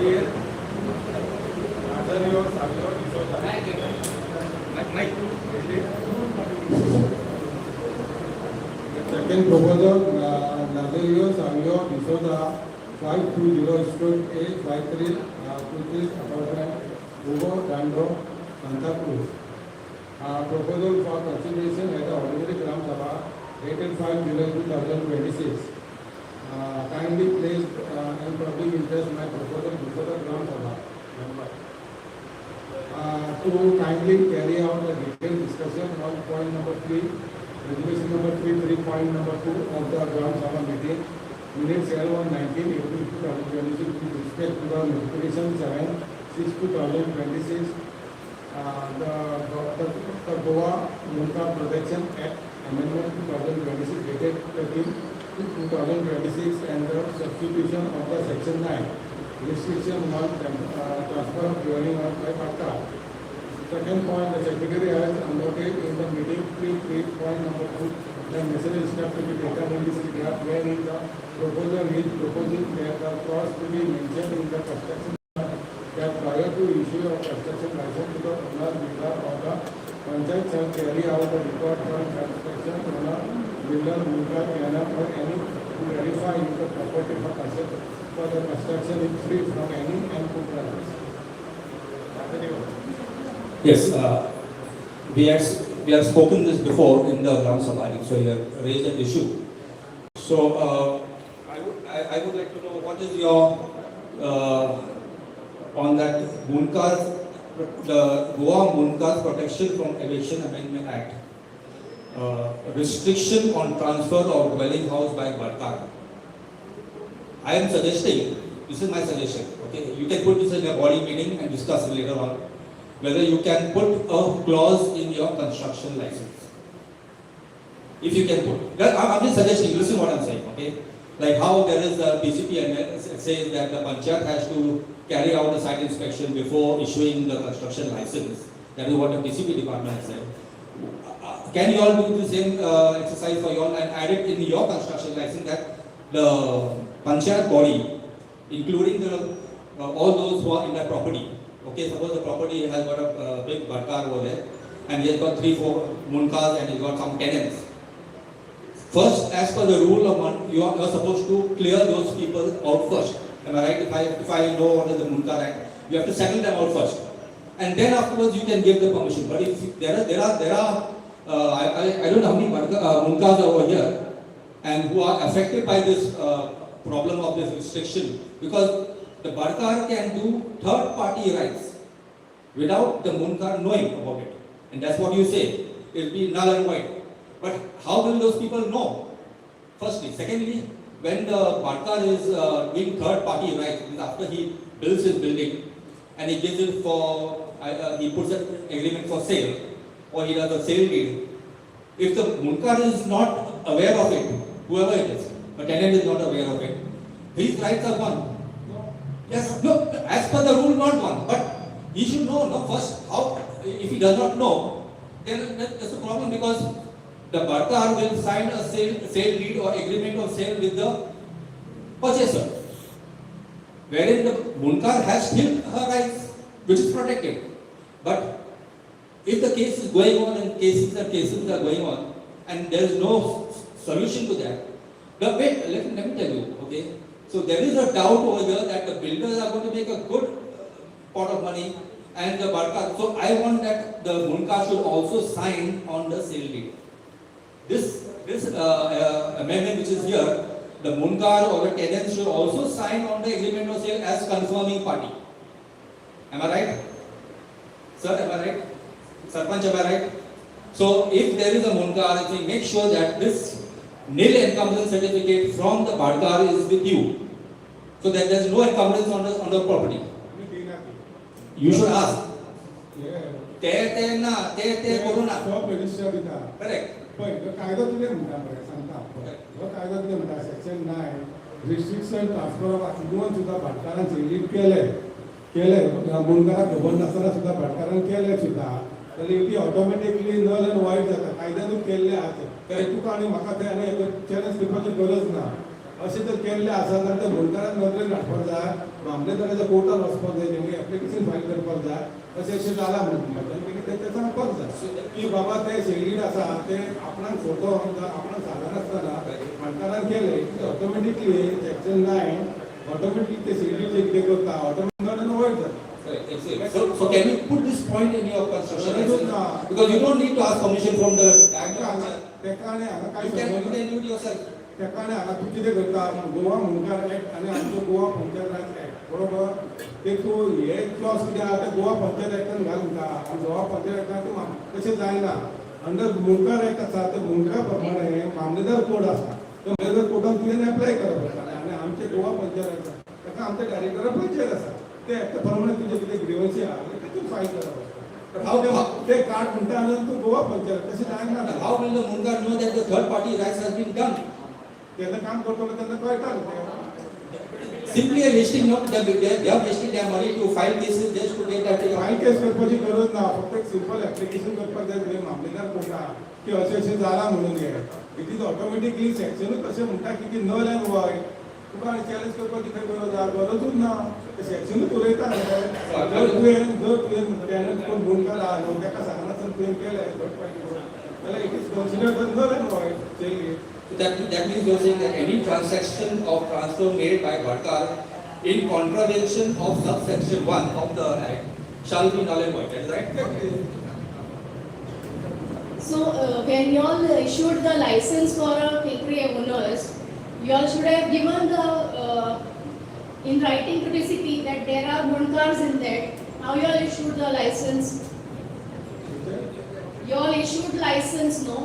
create Nazario Savio D'Souza. Second proposal, Nazario Savio D'Souza, 520-A53, Cruz apartment, Hugo Dando, Santa Cruz. Proposal for consideration at the ordinary Gram Sabha, dated 5 July 2026. Kindly place and public interest my proposal before the Gram Sabha member. To kindly carry out the detailed discussion on point number 3, resolution number 3, point number 2 of the Gram Sabha meeting, minutes held on 19 April 2026 with respect to the notification 7/6/2026. The Goa Munka Protection Act Amendment 2026 dated 13/2026 and the substitution of the section 9 restriction on transfer of dwelling on by Pakka. Second point, the secretary has noted in the meeting 3 point number 2 the necessary steps to be taken in this regard wherein the proposer is proposing that the cost to be mentioned in the construction that prior to issue of construction license to the owner builder or the Panchayat shall carry out the record for construction owner builder Munka Kiana or any to verify if the property for the construction is free from any encumbrance. Yes, we have spoken this before in the Gram Sabha, so you have raised that issue. So I would like to know what is your on that Munkas, the Goa Munkas Protection from Eviction Amendment Act, restriction on transfer of dwelling house by Barkar. I am suggesting, this is my suggestion, okay, you can put this in a body meeting and discuss it later on, whether you can put a clause in your construction license. If you can put, I'm just suggesting, listen what I'm saying, okay? Like how there is a PCP and it says that the Panchayat has to carry out a site inspection before issuing the construction license. That is what the PCP department has said. Can you all do the same exercise for you all and add it in your construction license that the Panchayat body, including the all those who are in that property, okay, suppose the property has got a big barkar over there and he has got 3-4 munkas and he's got some tenants. First, as per the rule of you are supposed to clear those people out first. Am I right? If I know what is the Munka Act, you have to settle them out first, and then afterwards you can give the permission. But if there are I don't know how many Munkas are over here, and who are affected by this problem of this restriction, because the Barkar can do third-party rights without the Munkar knowing about it, and that's what you say. It will be null and void. But how will those people know? Firstly. Secondly, when the Barkar is doing third-party rights, after he builds his building and he gives it for, he puts an agreement for sale, or he does a sale deed. If the Munkar is not aware of it, whoever it is, the tenant is not aware of it, his rights are gone. Yes, no, as per the rule, not gone. But he should know, no, first, how, if he does not know, then that's a problem, because the Barkar will sign a sale deed or agreement of sale with the purchaser, wherein the Munkar has still her rights, which is protected. But if the case is going on and cases are going on, and there is no solution to that, let me tell you, okay. So there is a doubt over here that the builders are going to make a good pot of money, and the Barkar. So I want that the Munkar should also sign on the sale deed. This amendment which is here, the Munkar or the tenant should also sign on the agreement of sale as confirming party. Am I right? Sir, am I right? Sarpanch, am I right? So if there is a Munkar, make sure that this nil encumbrance certificate from the Barkar is with you, so that there is no encumbrance on the property. You should ask. Correct. कायद्यातले म्हणटा मरे सांगता हो कायद्यातले म्हणटा section 9 restriction transfer of even सुद्धा भाटकारांचे lead केले मुनकाराक खबर नासतना सुद्धा भाटकारान केले सुद्धा जाल्यार ती ऑटोमॅटिकली नल एंड वायड जाता कायद्यानूच केल्ले आहात तुका आनी म्हाका ते आनी चॅलेंज करपाची गरज ना अशें जर केल्लें आसा जाल्यार ते मुणकाराक नदरेन हाडपाक जाय, मामलेदाराच्या कोर्टार वचपाक जाय, तेंगे एप्लिकेशन फायल करपाक जाय, अशें जालां म्हणून तेंगे ते सांगपाक जाय की बाबा ते शेडीड आसा ते आपणाक सोदोन आपणाक सांगनासतना मुणकारान केलें ऑटोमॅटिकली सेक्शन 9 ऑटोमॅटिकली ते शेडीड जे कितें करता ऑटोमॅटिकली अवॉइड जाता. So can you put this point in your construction license? Because you don't need to ask permission from the actor. तेकाने हांगा काय You can do it yourself. तेकाने हांगा तूं कितें करता गोवा मुणकार एक्ट आनी आमचो गोवा पंचायत राज एक्ट बरोबर ते तूं हे क्लॉज कितें आहा ते गोवा पंचायत एक्टान घाल म्हणटा आनी गोवा पंचायत एक्टान तूं तशें जायना अंडर मुणकार एक्ट आसा ते मुणकारा प्रमाणे मामलेदार कोड आसा तो मामलेदार कोर्टान तुवें एप्लाय करप आसा आनी आमचे गोवा पंचायत एक्ट आसा ताका आमचे डायरेक्टर पंचायत आसा ते एक्टा प्रमाणे तुजे कितें ग्रिवन्सी आहा ते तूं फायल करप आसता. ते कार्ड म्हणटा आनी तूं गोवा पंचायत तशें जायना. How will the Munkar know that the third party rights has been done? तेन्ना काम करतलो तेन्ना कळटा Simply a wasting, not they are wasting their money to file cases just to get that. File case करपाची गरज ना, फक्त एक सिंपल एप्लिकेशन करपाक जाय तुवें मामलेदार कोर्टाक की अशें अशें जालां म्हणून हें इट इज ऑटोमॅटिकली सेक्शनूच अशें म्हणटा की ती नल एंड वॉयड तुका आनी चॅलेंज करपाची खंय गरज आहा गरजूच ना सेक्शनूच उलयता जर तुवें टॅनंट कोण मुणकार आहा न्हू तेका सांगनासतना तुवें केलें जाल्यार it is considered null and void चेली. That means you are saying that any transaction of transfer made by Bhatkar in contravention of subsection 1 of the Act shall be null and void. That is right? So when you all issued the license for bakery owners, you all should have given the in writing to the city that there are munkars in that. How you all issued the license? You all issued license, no,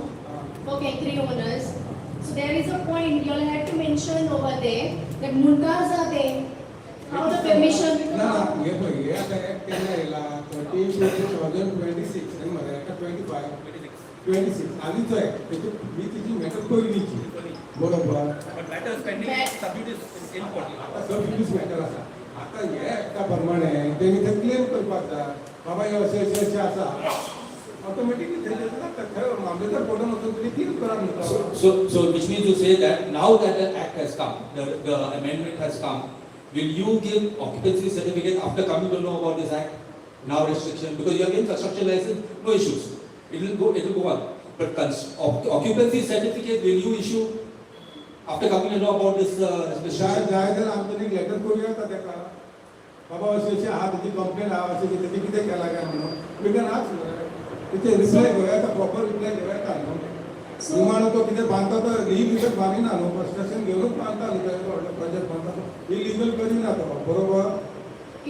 for bakery owners. So there is a point you all had to mention over there that munkars are there. How the permission? ना हे पळय हे आतां act केन्ना येयला 13/2026 आनी मरे आतां 26 हालींचो act Techi तिची matter पयलींची बरोबर But matters pending subject is in court. आतां सबजुडीस मॅटर आसा आतां हे एक्टा प्रमाणे तेणी ते क्लेम करपाक जाय बाबा हे अशें अशें अशें आसा ऑटोमॅटिकली तेजे खंय मामलेदार कोर्टान वचून तुमी क्लेम करा म्हणटा. So which means you say that now that the act has come, the amendment has come, will you give occupancy certificate after coming to know about this act? Now restriction, because you are getting construction license, no issues. It will go on. But occupancy certificate will you issue after coming to know about this restriction? जाय जाल्यार आमच्यान एक letter करूं येता तेका बाबा अशें अशें आहा तेजी कंप्लेन आहा अशें तेजें कितें केलां काय म्हणून तुवें आस तेचे रिप्लाय घेवं येता प्रॉपर रिप्लाय घेवं येता न्हू निमाणो तो कितें बांदता तो इलिगल बांदिना न्हू कन्स्ट्रक्शन घेवनूच बांदता न्हू ते प्रोजेक्ट बांदता तो इलिगल करिना तो बरोबर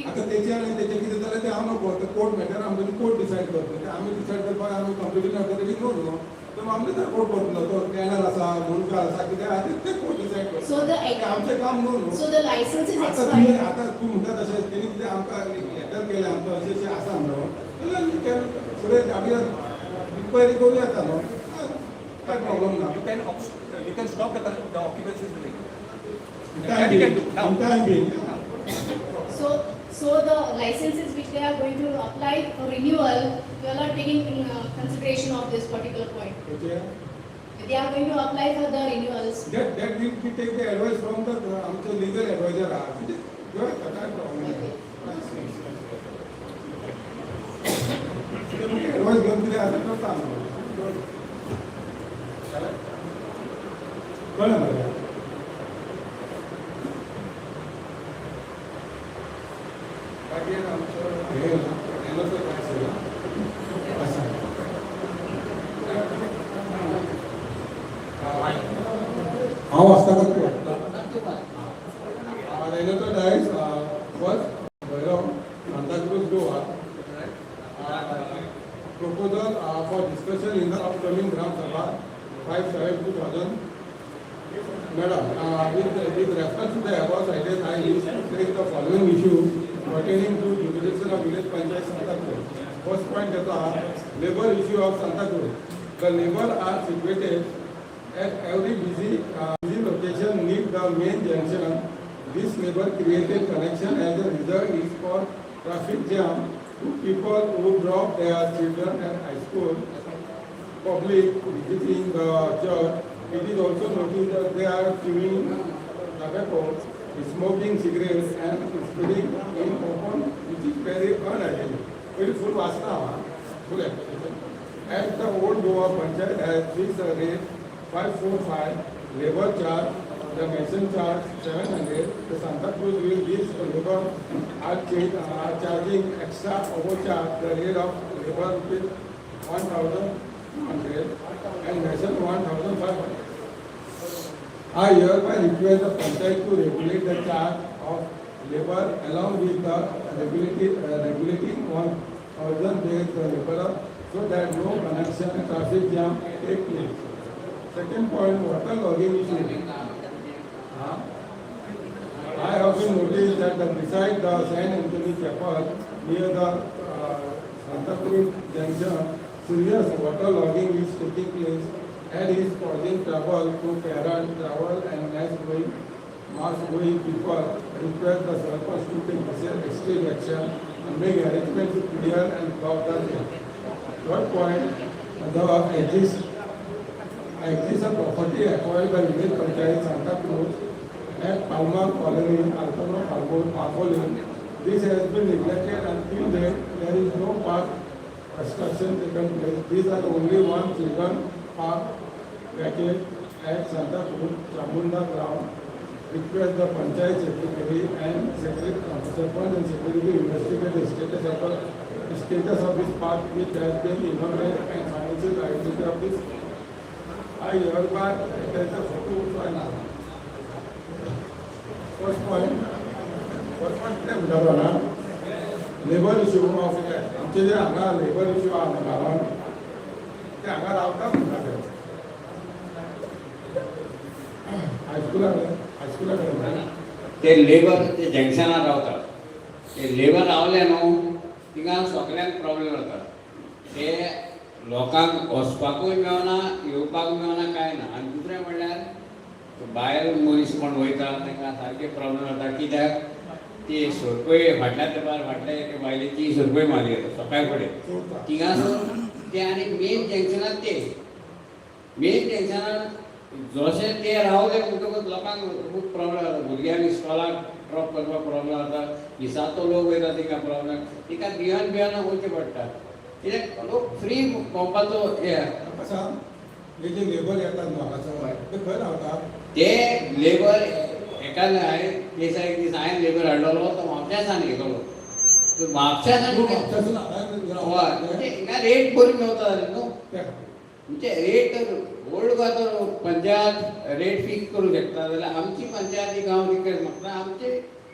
आतां तेचे आनी तेचे कितें जालें तें हांव नको ते कोर्ट मॅटर आमचे कोर्ट डिसायड करता ते आमी डिसायड करपाक आमी कंप्लिटली ऑथॉरिटी न्हू तो मामलेदार कोर्ट करतलो तो टॅनर आसा मुणकार आसा कितें आहा ते कोर्ट डिसायड करता. So the आमचें काम न्हू न्हू. So the license is आतां expired. तुमी आतां तूं म्हणटा तशें तेणी कितें आमकां लेटर केलें आमकां अशें अशें आसा म्हणून जाल्यार फुडें आमी इन्क्वायरी करूं येता न्हू काय प्रॉब्लम ना. You can stop the occupancy building. In time being. So the licenses which they are going to apply for renewal, you all are taking in consideration of this particular point. Okay. They are going to apply for the renewals. That we take the advice from the आमचे legal advisor आहा. काय problem advice घेवन कितें आसा करता कळ्ळें मरे हांव आसता काय तूं dais first Bhairav Santa Cruz Goa proposal for discussion in the upcoming Gram Sabha 5/7/2000. Madam, with reference to the above cited, I wish to take the following issue pertaining to jurisdiction of village panchayat Santa Cruz. First point is the labor issue of Santa Cruz. The labor are situated at every busy location near the main junction. This labor created connection as a result is for traffic jam. People who drop their children at high school, public visiting the church, it is also noticed that they are queuing tobacco, smoking cigarettes and spitting in open, which is very unhygienic. Very full vasta, full application. As the old Goa Panchayat has fixed the rate 545, labor charge, the mason charge 700, the Santa Cruz will give labor are charging extra overcharge the rate of labor with 1,100 and mason 1,500. I hereby request the Panchayat to regulate the charge of labor along with the regulating 1,000 days the laborer so that no connection and traffic jam take place. Second point, water logging issue. I also noticed that beside the San Anthony Chapel near the Santa Cruz Junction, serious water logging is taking place and is causing trouble to parents, travel and mass going people. Request the surplus to take extreme action and make arrangements to clear and block the lane. Third point, the existing property acquired by village Panchayat Santa Cruz at Palma Colony, Alpano Margolin. This has been neglected until then. There is no park construction taken place. These are only one children park package at Santa Cruz, Chamunda ground. Request the Panchayat Secretary and Secretary and Secretary to investigate the status of this park which has been economic and financial liability of this. I hereby attach the photo and first point labor issue of आमचे जे हांगा labour issue आहा गांवांत ते हांगा रावतात म्हणटा हायस्कुलाकडे ते labour ते जंक्शनार रावतात ते लेबर रावले न्हू थिंगा सगळ्यांक प्रॉब्लेम जाता ते लोकांक वचपाकूय मेळना येवपाक मेळना कांय ना आनी दुसरें म्हणल्यार भायर मनीस कोण वयता तांकां सारके प्रॉब्लेम जाता कित्याक ती सरपय फाटल्या तेंपार फाटल्या एके बायलेची सरपय मारली वता सकाळी फुडें थिंगासून ते आनी मेन जंक्शनार ते मेन जंक्शनार जशें ते रावले म्हणटकूच लोकांक खूब प्रॉब्लेम जाता भुरग्यांक इस्कॉलाक ड्रॉप करपाक प्रॉब्लेम जाता दिसाचो लोक वयता तिका प्रॉब्लेम तिका भियोन वयचें पडटा कित्याक लोक फ्री भोंवपाचो हे हे जे लेबर येतात म्हाका ते खंय रावतात ते लेबर एका दिसा एक दीस हांवें लेबर हाडलो तो म्हापशासान गेलो तो म्हापशासान हिंगा रेट बरी मेळता न्हू म्हणजे रेट ओल्ड गोवा तर पंचायत रेट फिक्स करूं शकता जाल्यार आमची पंचायत गांव रिक्वेस्ट मागता आमचे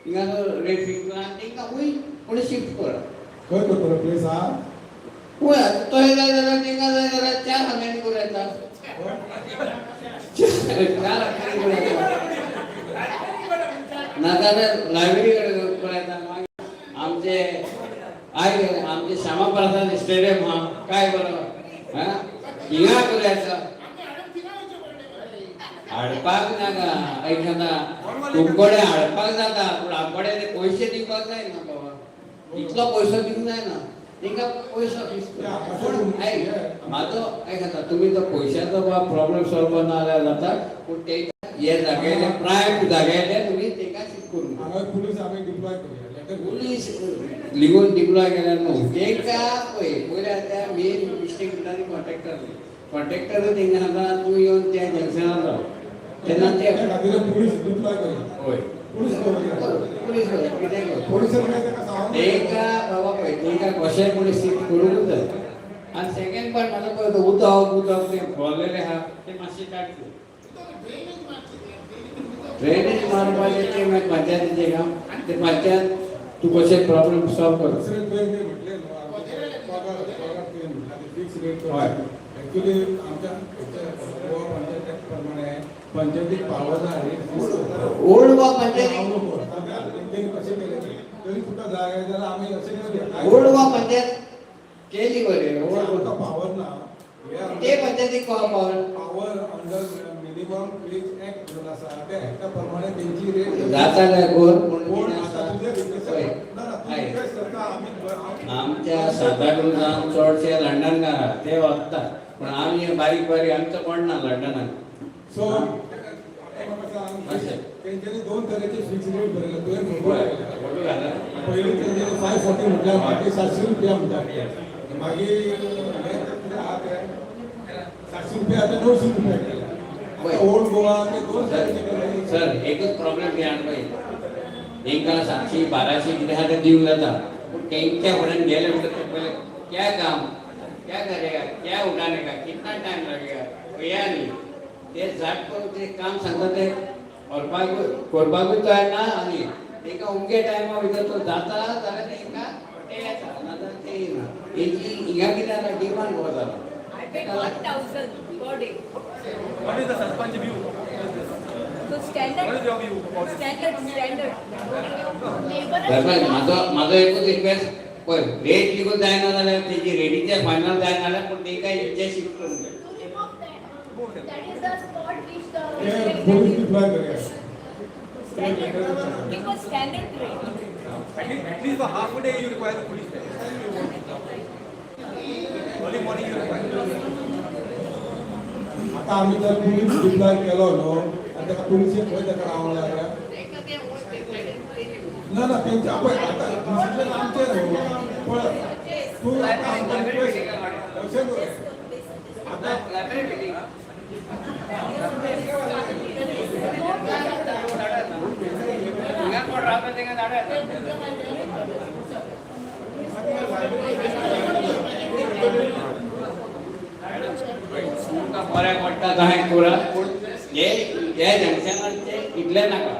हिंगा रेट फिक्स करा आनी तांकां हूंय कोणी शिफ्ट करा खंय करतलो प्लेस आहा हूंय तो जाय जाल्यार तांकां जाय जाल्यार 4 हांगांनी करूं येता 4 हांगांनी करूं येता नाजाल्यार लायब्ररी कडेन करूं येता मागीर आमचे आमचे श्यामा प्रसाद स्टेडियम आहा काय बरो हिंगा करूं येता हाडपाक नाका एखादा तुमकडे हाडपाक जाता पूण आमकडे ते पयशे दिवपाक जायना बाबा इतलो पयसो दिवंक जायना तांकां पयसो पूण म्हाजो एखादा तुमी तो पयशाचो प्रॉब्लेम सॉल्व ना जाल्यार जाता पूण ते हे जाग्याचे प्रायम जाग्याचे तुमी तांकां शिफ्ट करूंक हांगा पुलीस आमी डिप्लॉय करूया पुलीस लिगून डिप्लॉय केल्यार न्हू तांकां पळय पयल्या त्या मेन मिस्टेक करता कॉन्ट्रॅक्टर तांकां सांगता तूं येवन त्या जंक्शनार राव तेन्ना ते पुलीस डिप्लॉय करूया हय पुलीस कितें पुलीस तांकां बाबा पळय तांकां कशें कोणी शिफ्ट करूंकूच जाय आनी सेकंड पार्ट म्हाका पळय उदक ते भरलेलें आहा तें मातशें काडचें ड्रेनेज मारपाचें तें मागीर पंचायतीचें काम ते पंचायत तूं कशें प्रॉब्लेम सॉल्व कर ऍक्च्युली आमच्या गोवा पंचायत ऍक्ट प्रमाणे पंचायतीक पावर आहे ओल्ड गोवा पंचायत कशें केलें तरी सुद्दां जाय जाल्यार आमी अशें करूया ओल्ड गोवा पंचायत केली बरें ओल्ड पावर ना ते पंचायतीक power under minimum wage act जो आसा त्या ऍक्टा प्रमाणे तेंची रेट जाताले गोर पूण आतां तुजे रिक्वेस्ट करता आमी आमच्या साता क्रुजान चडशे लंडनकार आहा ते वचतात पूण आमी बारीक आमचो कोण ना लंडनाक सो त्यांच्यानी दोन तरेचे फिक्स रेट भरले तुवें फोटो घाला पयलीं तेंच्यानी 540 म्हटल्यार मागीर 700 रुपया म्हणटात मागीर कितें आहा तें 700 रुपया आतां 900 रुपया केल्या आतां ओल्ड गोवा ते दोन तरेचे केले सर एकच प्रॉब्लेम घेयान पळय तांकां 700 1200 कितें आहा तें दिवंक जाता पूण तेंच्या फुड्यान गेले म्हणटकीर ते पयले क्या काम क्या करेगा क्या उठाने का कितना टाइम लगेगा भैया नहीं ते जाट करून ते काम सांगता ते करपाकूच जायना आनी तांकां उमके टायमा भितर तो जाता जाल्यार तांकां ते येता नाजाल्यार ते येना तेंची हिंगा कितें जाता डिमांड हो जाला I paid 1,000 per day. What is the Sarpanch view? So standard. What is your view about it? Standard. Labor Dharmaraj माझो एकूच रिक्वेस्ट पळय रेट लिगून जायना जाल्यार तेजी रेटीचे फायनल जायना जाल्यार पूण तांकां हेचे शिफ्ट करून जाय to remove that. That is the spot which the. ते पोलीस डिप्लॉय करया Standard. It was standard rate. At least for half a day you require the police there. Early morning you require. आता आम्ही जर police deploy केलो न्हू आनी ताका पुलिशेक खंय ताका रावंक लागल्या ना ना तेंच्या पळय आतां डिसिजन आमचें न्हू पळय तूं आतां आमकां रिक्वेस्ट अशें कर आतां तुमकां बऱ्याक पडटा तशें करा पूण हे जंक्शनाचे इतलें नाका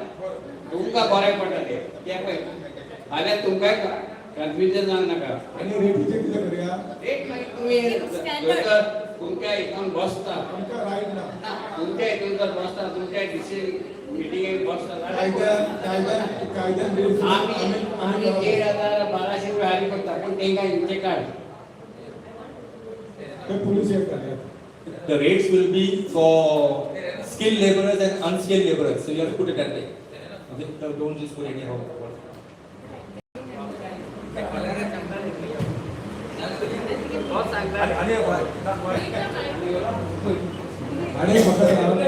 तुमकां बरें पडटा ते पळय फाल्यां तुमकां कन्फ्युजन जावंक नाका आनी रेटीचें कितें करया रेट मागीर तुमी जर तुमच्या हितून बसता आमकां रायट ना तुमच्या हितून जर बसता तुमच्या मिटिंगेक बसता कायद्यान आमी 1,000-1,200 रुपया हारी करता पूण तांकां हेंचे काड ते पुलिशेक घालया The rates will be for skilled laborers and unskilled laborers. So you have to put it that way. Okay? So don't just put anyhow. आणि म्हाका सांग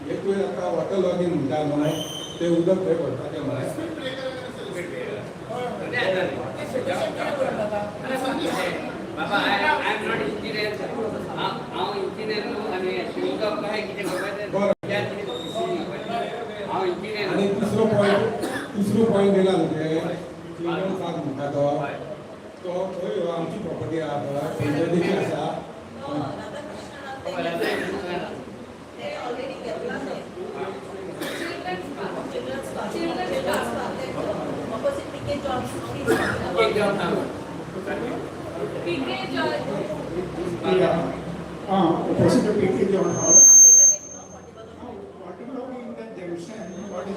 हे तुवें आतां वॉटर लॉगीन म्हणटा न्हू तें उदक खंय पडटा तें म्हळ्यार बाबा आय एम नॉट इंजिनियर हांव इंजिनियर न्हू आनी शिवकाप काय कितें खबर हांव इंजिनियर आणि तिसरो पॉयंट दिला न्हू ते चिल्ड्रन पार्क म्हणटा तो खंय आमची प्रॉपर्टी आहा पळय पंचायतीची आसा Opposite to PK John House. What is wrong in that junction? What is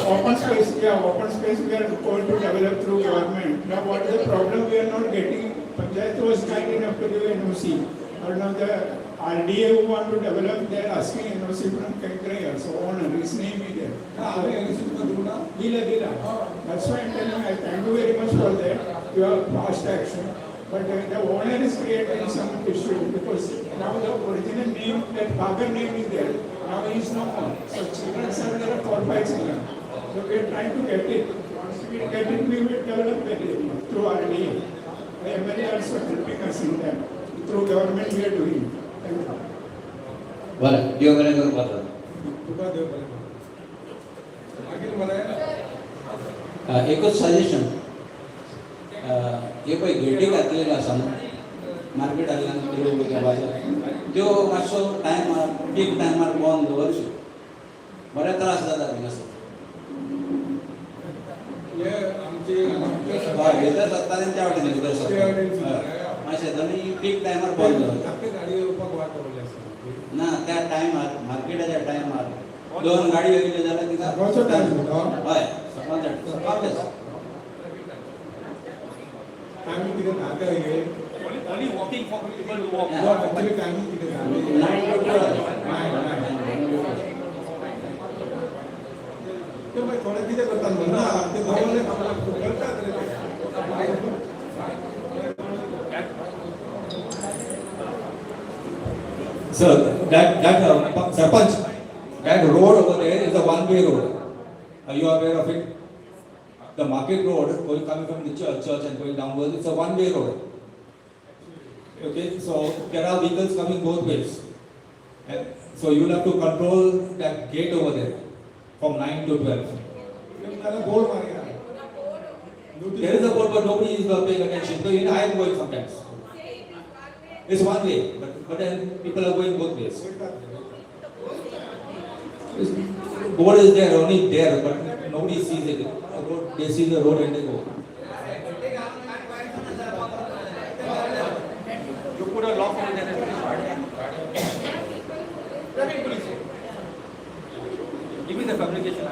open space? Yeah, open space we are told to develop through government. Now what is the problem? We are not getting. Panchayat was kind enough to give NOC. But now the RDA who want to develop, they are asking NOC from Kankrai, so owner, his name is there. That's why I'm telling you, I thank you very much for that, your past action. But the owner is creating some issue because now the original name, that father name is there, now he is no more. So children are there, 4-5 children. So we are trying to get it. Once we get it, we will develop it through RDA. The MLA also helping us in that. Through government we are doing. Thank you. बरं देव बरें करूं पात्र तुका देव बरें करूं. मागीर मरे एकच सजेशन हे पळय गेटी घातलेलो आसा न्हू मार्केटांतल्यान किलो बाजार त्यो मातसो टायमार पीक टायमार बंद दवरच्यो बरे त्रास जाता थिंगासर हे आमचे भितर सत्ता तेंच्या वाटेन भितर सत्ता मातशें तांणी पीक टायमार बंद दवरच्यो गाडी येवपाक वाट दवरली आसा ना त्या टायमार मार्केटाच्या टायमार 2 गाडी गेल्यो जाल्यार तिका सकाळचो टायम न्हू हय सकाळचो टायमींग कितें ना ते हे Only walking for people to walk. Actually timing कितें ना ते मागीर थोडे कितें करतात म्हणना ते दवरले करतात रे ते So that Sarpanch, that road over there is a one-way road. Are you aware of it? The market road, coming from the church and going downwards, it's a one-way road. Okay, so there are vehicles coming both ways. And so you will have to control that gate over there from 9 to 12. There is a board, but nobody is paying attention. So I am going sometimes. It's one way, but then people are going both ways. Board is there, only there, but nobody sees it. They see the road and they go. You put a lock on there. Give me the fabrication.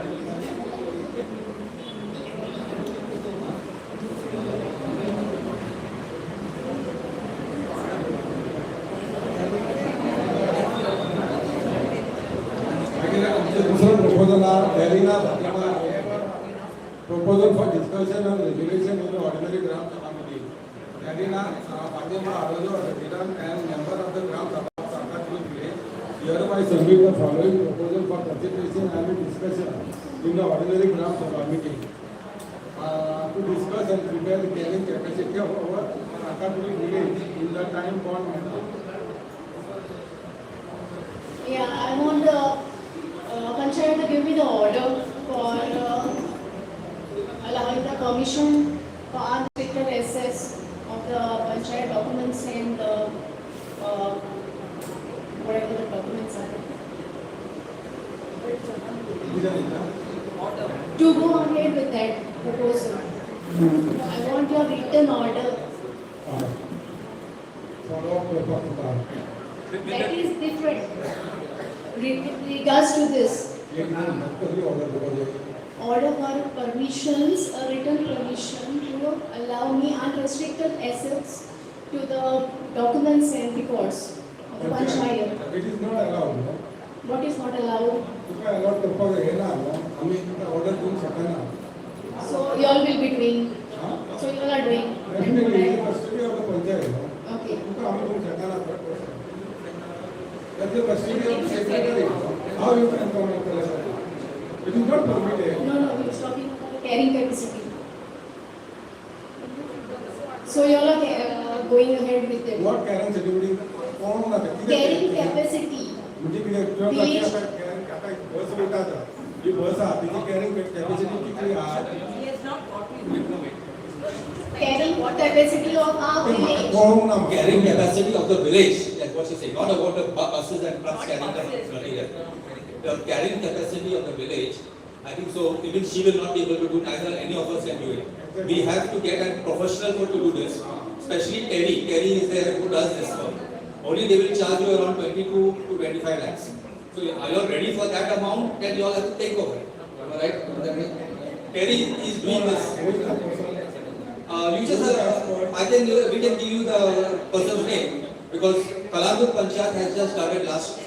Proposal for discussion on resolution of the ordinary Gram Sabha meeting. Fatima Arroyo, and member of the Gram Sabha village, hereby submit the following proposal for consideration and discussion in the ordinary Gram Sabha meeting. To discuss and prepare the carrying capacity of our Akaturi village in the time bound manner. Yeah, I want the Panchayat to give me the order for allowing the permission for unrestricted access of the Panchayat documents and whatever the documents are. To go ahead with that proposal. I want your written order. That is different. Regards to this. Order for permissions, a written permission to allow me unrestricted access to the documents and records of the Panchayat. It is not allowed. No? What is not allowed? If I allowed to order doing sakana. So you all will be doing. So you all are doing. Definitely, the custody of the Panchayat. Okay. That's the custody of the secretary. How you can come and tell us? It is not permitted. No, we are talking about the carrying capacity. So you all are going ahead with it. What carrying capacity? Carrying capacity. मुझे भी carrying Carrying capacity of our village. Carrying capacity of the village, that's what she said, not about the buses and trucks carrying the material. The carrying capacity of the village, I think so, even she will not be able to do, neither any of us can do it. We have to get a professional to do this, especially Terry. Terry is there who does this work. Only they will charge you around 22 to 25 lakhs. So are you all ready for that amount? Then you all have to take over. Am I right? Terry is doing this. You just, we can give you the person's name because Kalandur Panchayat has just started last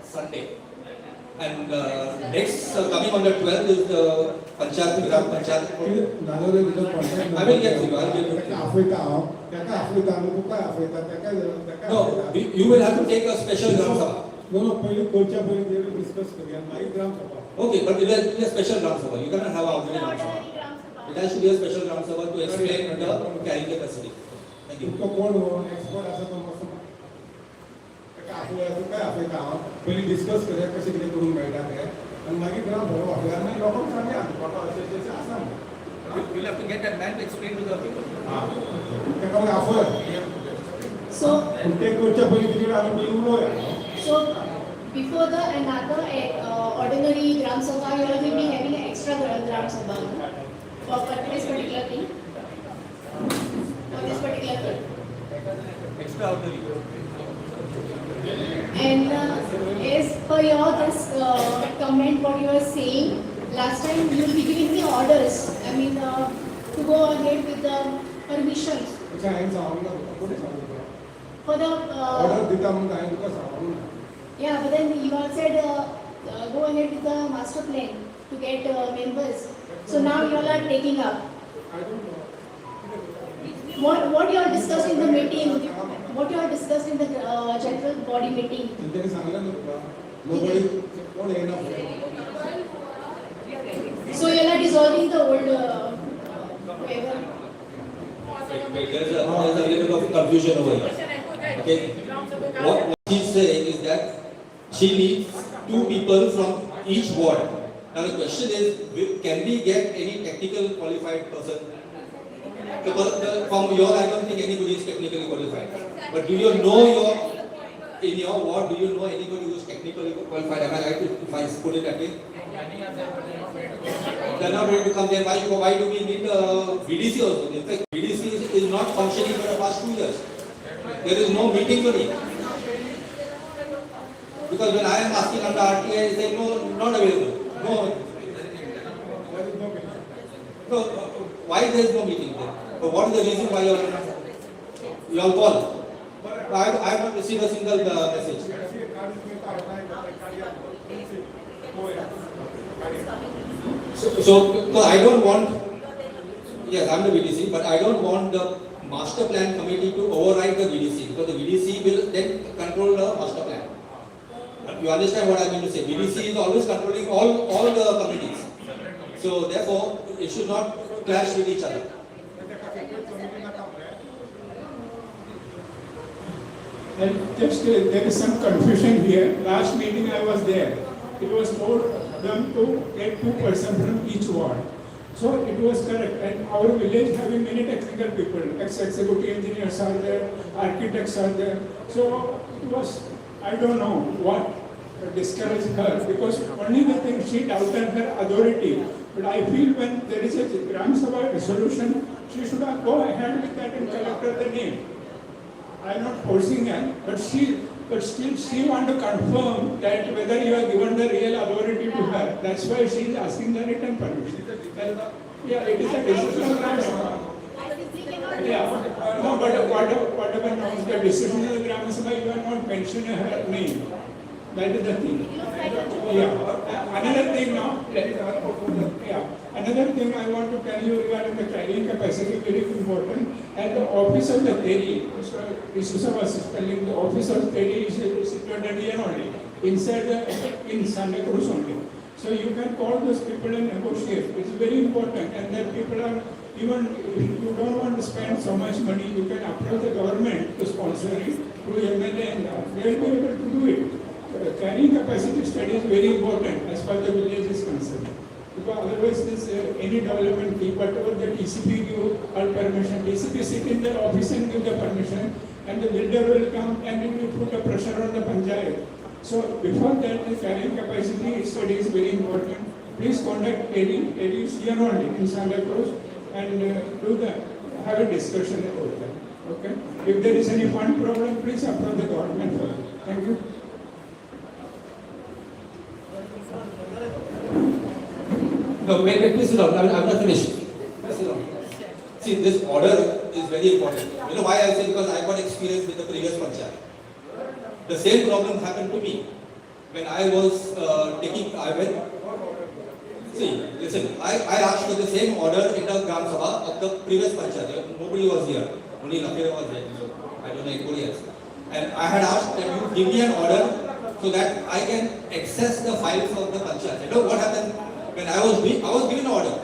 Sunday. And next, coming on the 12th is the Panchayat, Gram Panchayat. I will get to you, I will get to you. No, you will have to take a special Gram Sabha. No, they will discuss my Gram Sabha. Okay, but it will be a special Gram Sabha. You cannot have a ordinary Gram Sabha. It has to be a special Gram Sabha to explain the carrying capacity. Thank you. पहले discuss करूया कशें कितें करूंक मेळटा तें आनी मागीर ग्राम भरप आपल्याक मागीर लोकांक सांगया फोटो अशें आसा We'll have to get that man to explain to the people. तेका मागीर आफय So तें करच्या पयलीं कितें आमी उलोवया So, before the another ordinary Gram Sabha, you all will be having an extra Gram Sabha for this particular thing. For this particular thing. Extra ordinary. And as per your this comment, what you are saying, last time you will be giving me orders. I mean, to go ahead with the permissions. For the yeah, but then you all said go ahead with the master plan to get members. So now you all are taking up. I don't know. What you all discussed in the meeting? what you all discussed in the general body meeting. त्यांनी सांगलं ना nobody कोण येणार So you are dissolving the old waiver. There's a little bit of confusion over here. Okay. What she's saying is that she needs 2 people from each ward. Now the question is, can we get any technical qualified person? Because from your, I don't think anybody is technically qualified. But do you know in your ward, do you know anybody who is technically qualified? Am I right if I put it that way? They are not ready to come there. Why do we need VDC also? In fact, VDC is not functioning for the past 2 years. There is no meeting for it. Because when I am asking under RTI, they say no, not available. No. So why there is no meeting there? But what is the reason why you all call? I have not received a single message. So I don't want, yes, I'm the VDC, but I don't want the master plan committee to override the VDC, because the VDC will then control the master plan. You understand what I mean to say? VDC is always controlling all the committees. So therefore, it should not clash with each other. And just there is some confusion here. Last meeting I was there. It was told them to get 2 persons from each ward. So it was correct. And our village having many technical people, ex-executive engineers are there, architects are there. So it was, I don't know what discouraged her, because only the thing she doubted her authority. But I feel when there is a Gram Sabha resolution, she should have go ahead with that and collected the name. I am not forcing her, but still she want to confirm that whether you have given the real authority to her. That's why she is asking the written permission. Yeah, it is a decision of Gram Sabha. Yeah, no, but whatever now is the decision of the Gram Sabha, you are not mentioning her name. That is the thing. Yeah. Another thing now. Yeah. Another thing I want to tell you regarding the carrying capacity, very important. At the office of the TERI, Sabha was telling the office of TERI is situated here only, in Santa Cruz only. So you can call those people and negotiate. It's very important, and that people are, even if you don't want to spend so much money, you can approach the government to sponsor it through MLA, and they will be able to do it. Carrying capacity study is very important as far as the village is concerned. Because otherwise, this any development fee, whatever the TCP give or permission, TCP sit in their office and give the permission, and the builder will come and it will put a pressure on the panchayat. So before that, the carrying capacity study is very important. Please contact AD is here only in Santa Cruz, and have a discussion about that. Okay? If there is any fund problem, please approach the government for it. Thank you. No, wait, please sit down. I'm not finished. Please sit down. See, this order is very important. You know why I say? Because I got experience with the previous panchayat. The same problem happened to me when I was listen, I asked for the same order in the Gram Sabha of the previous panchayat. Nobody was here. Only Lafira was there. So I don't know anybody else. And I had asked that you give me an order so that I can access the files of the panchayat. You know what happened? When I was given an order,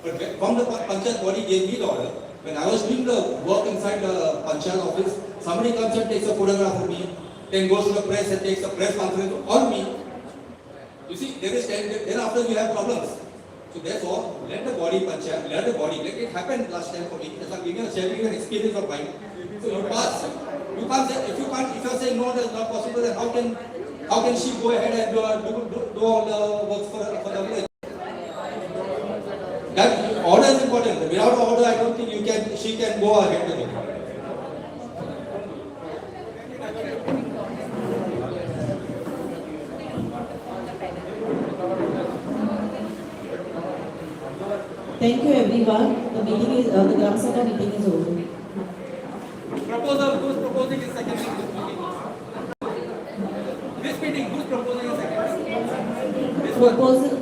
but from the panchayat body gave me the order. When I was doing the work inside the panchayat office, somebody comes and takes a photograph of me, then goes to the press and takes a press conference on me. You see, then after we have problems. So therefore, let the body panchayat, let it happen last time for me. As I'm sharing an experience of mine. So you pass. You can't say, if you are saying no, that's not possible, then how can she go ahead and do all the work for the village? That order is important. Without order, I don't think she can go ahead with it. Thank you everyone. The meeting is, the Gram Sabha meeting is over. Proposal, who's proposing is second meeting? This meeting, who's proposing is second?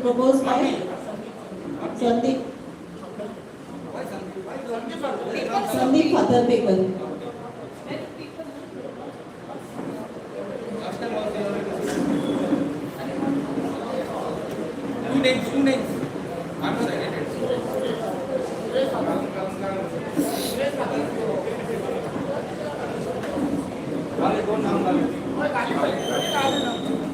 Proposed by Sandeep Khatarpekar. Two names. I'm not edited. Oye,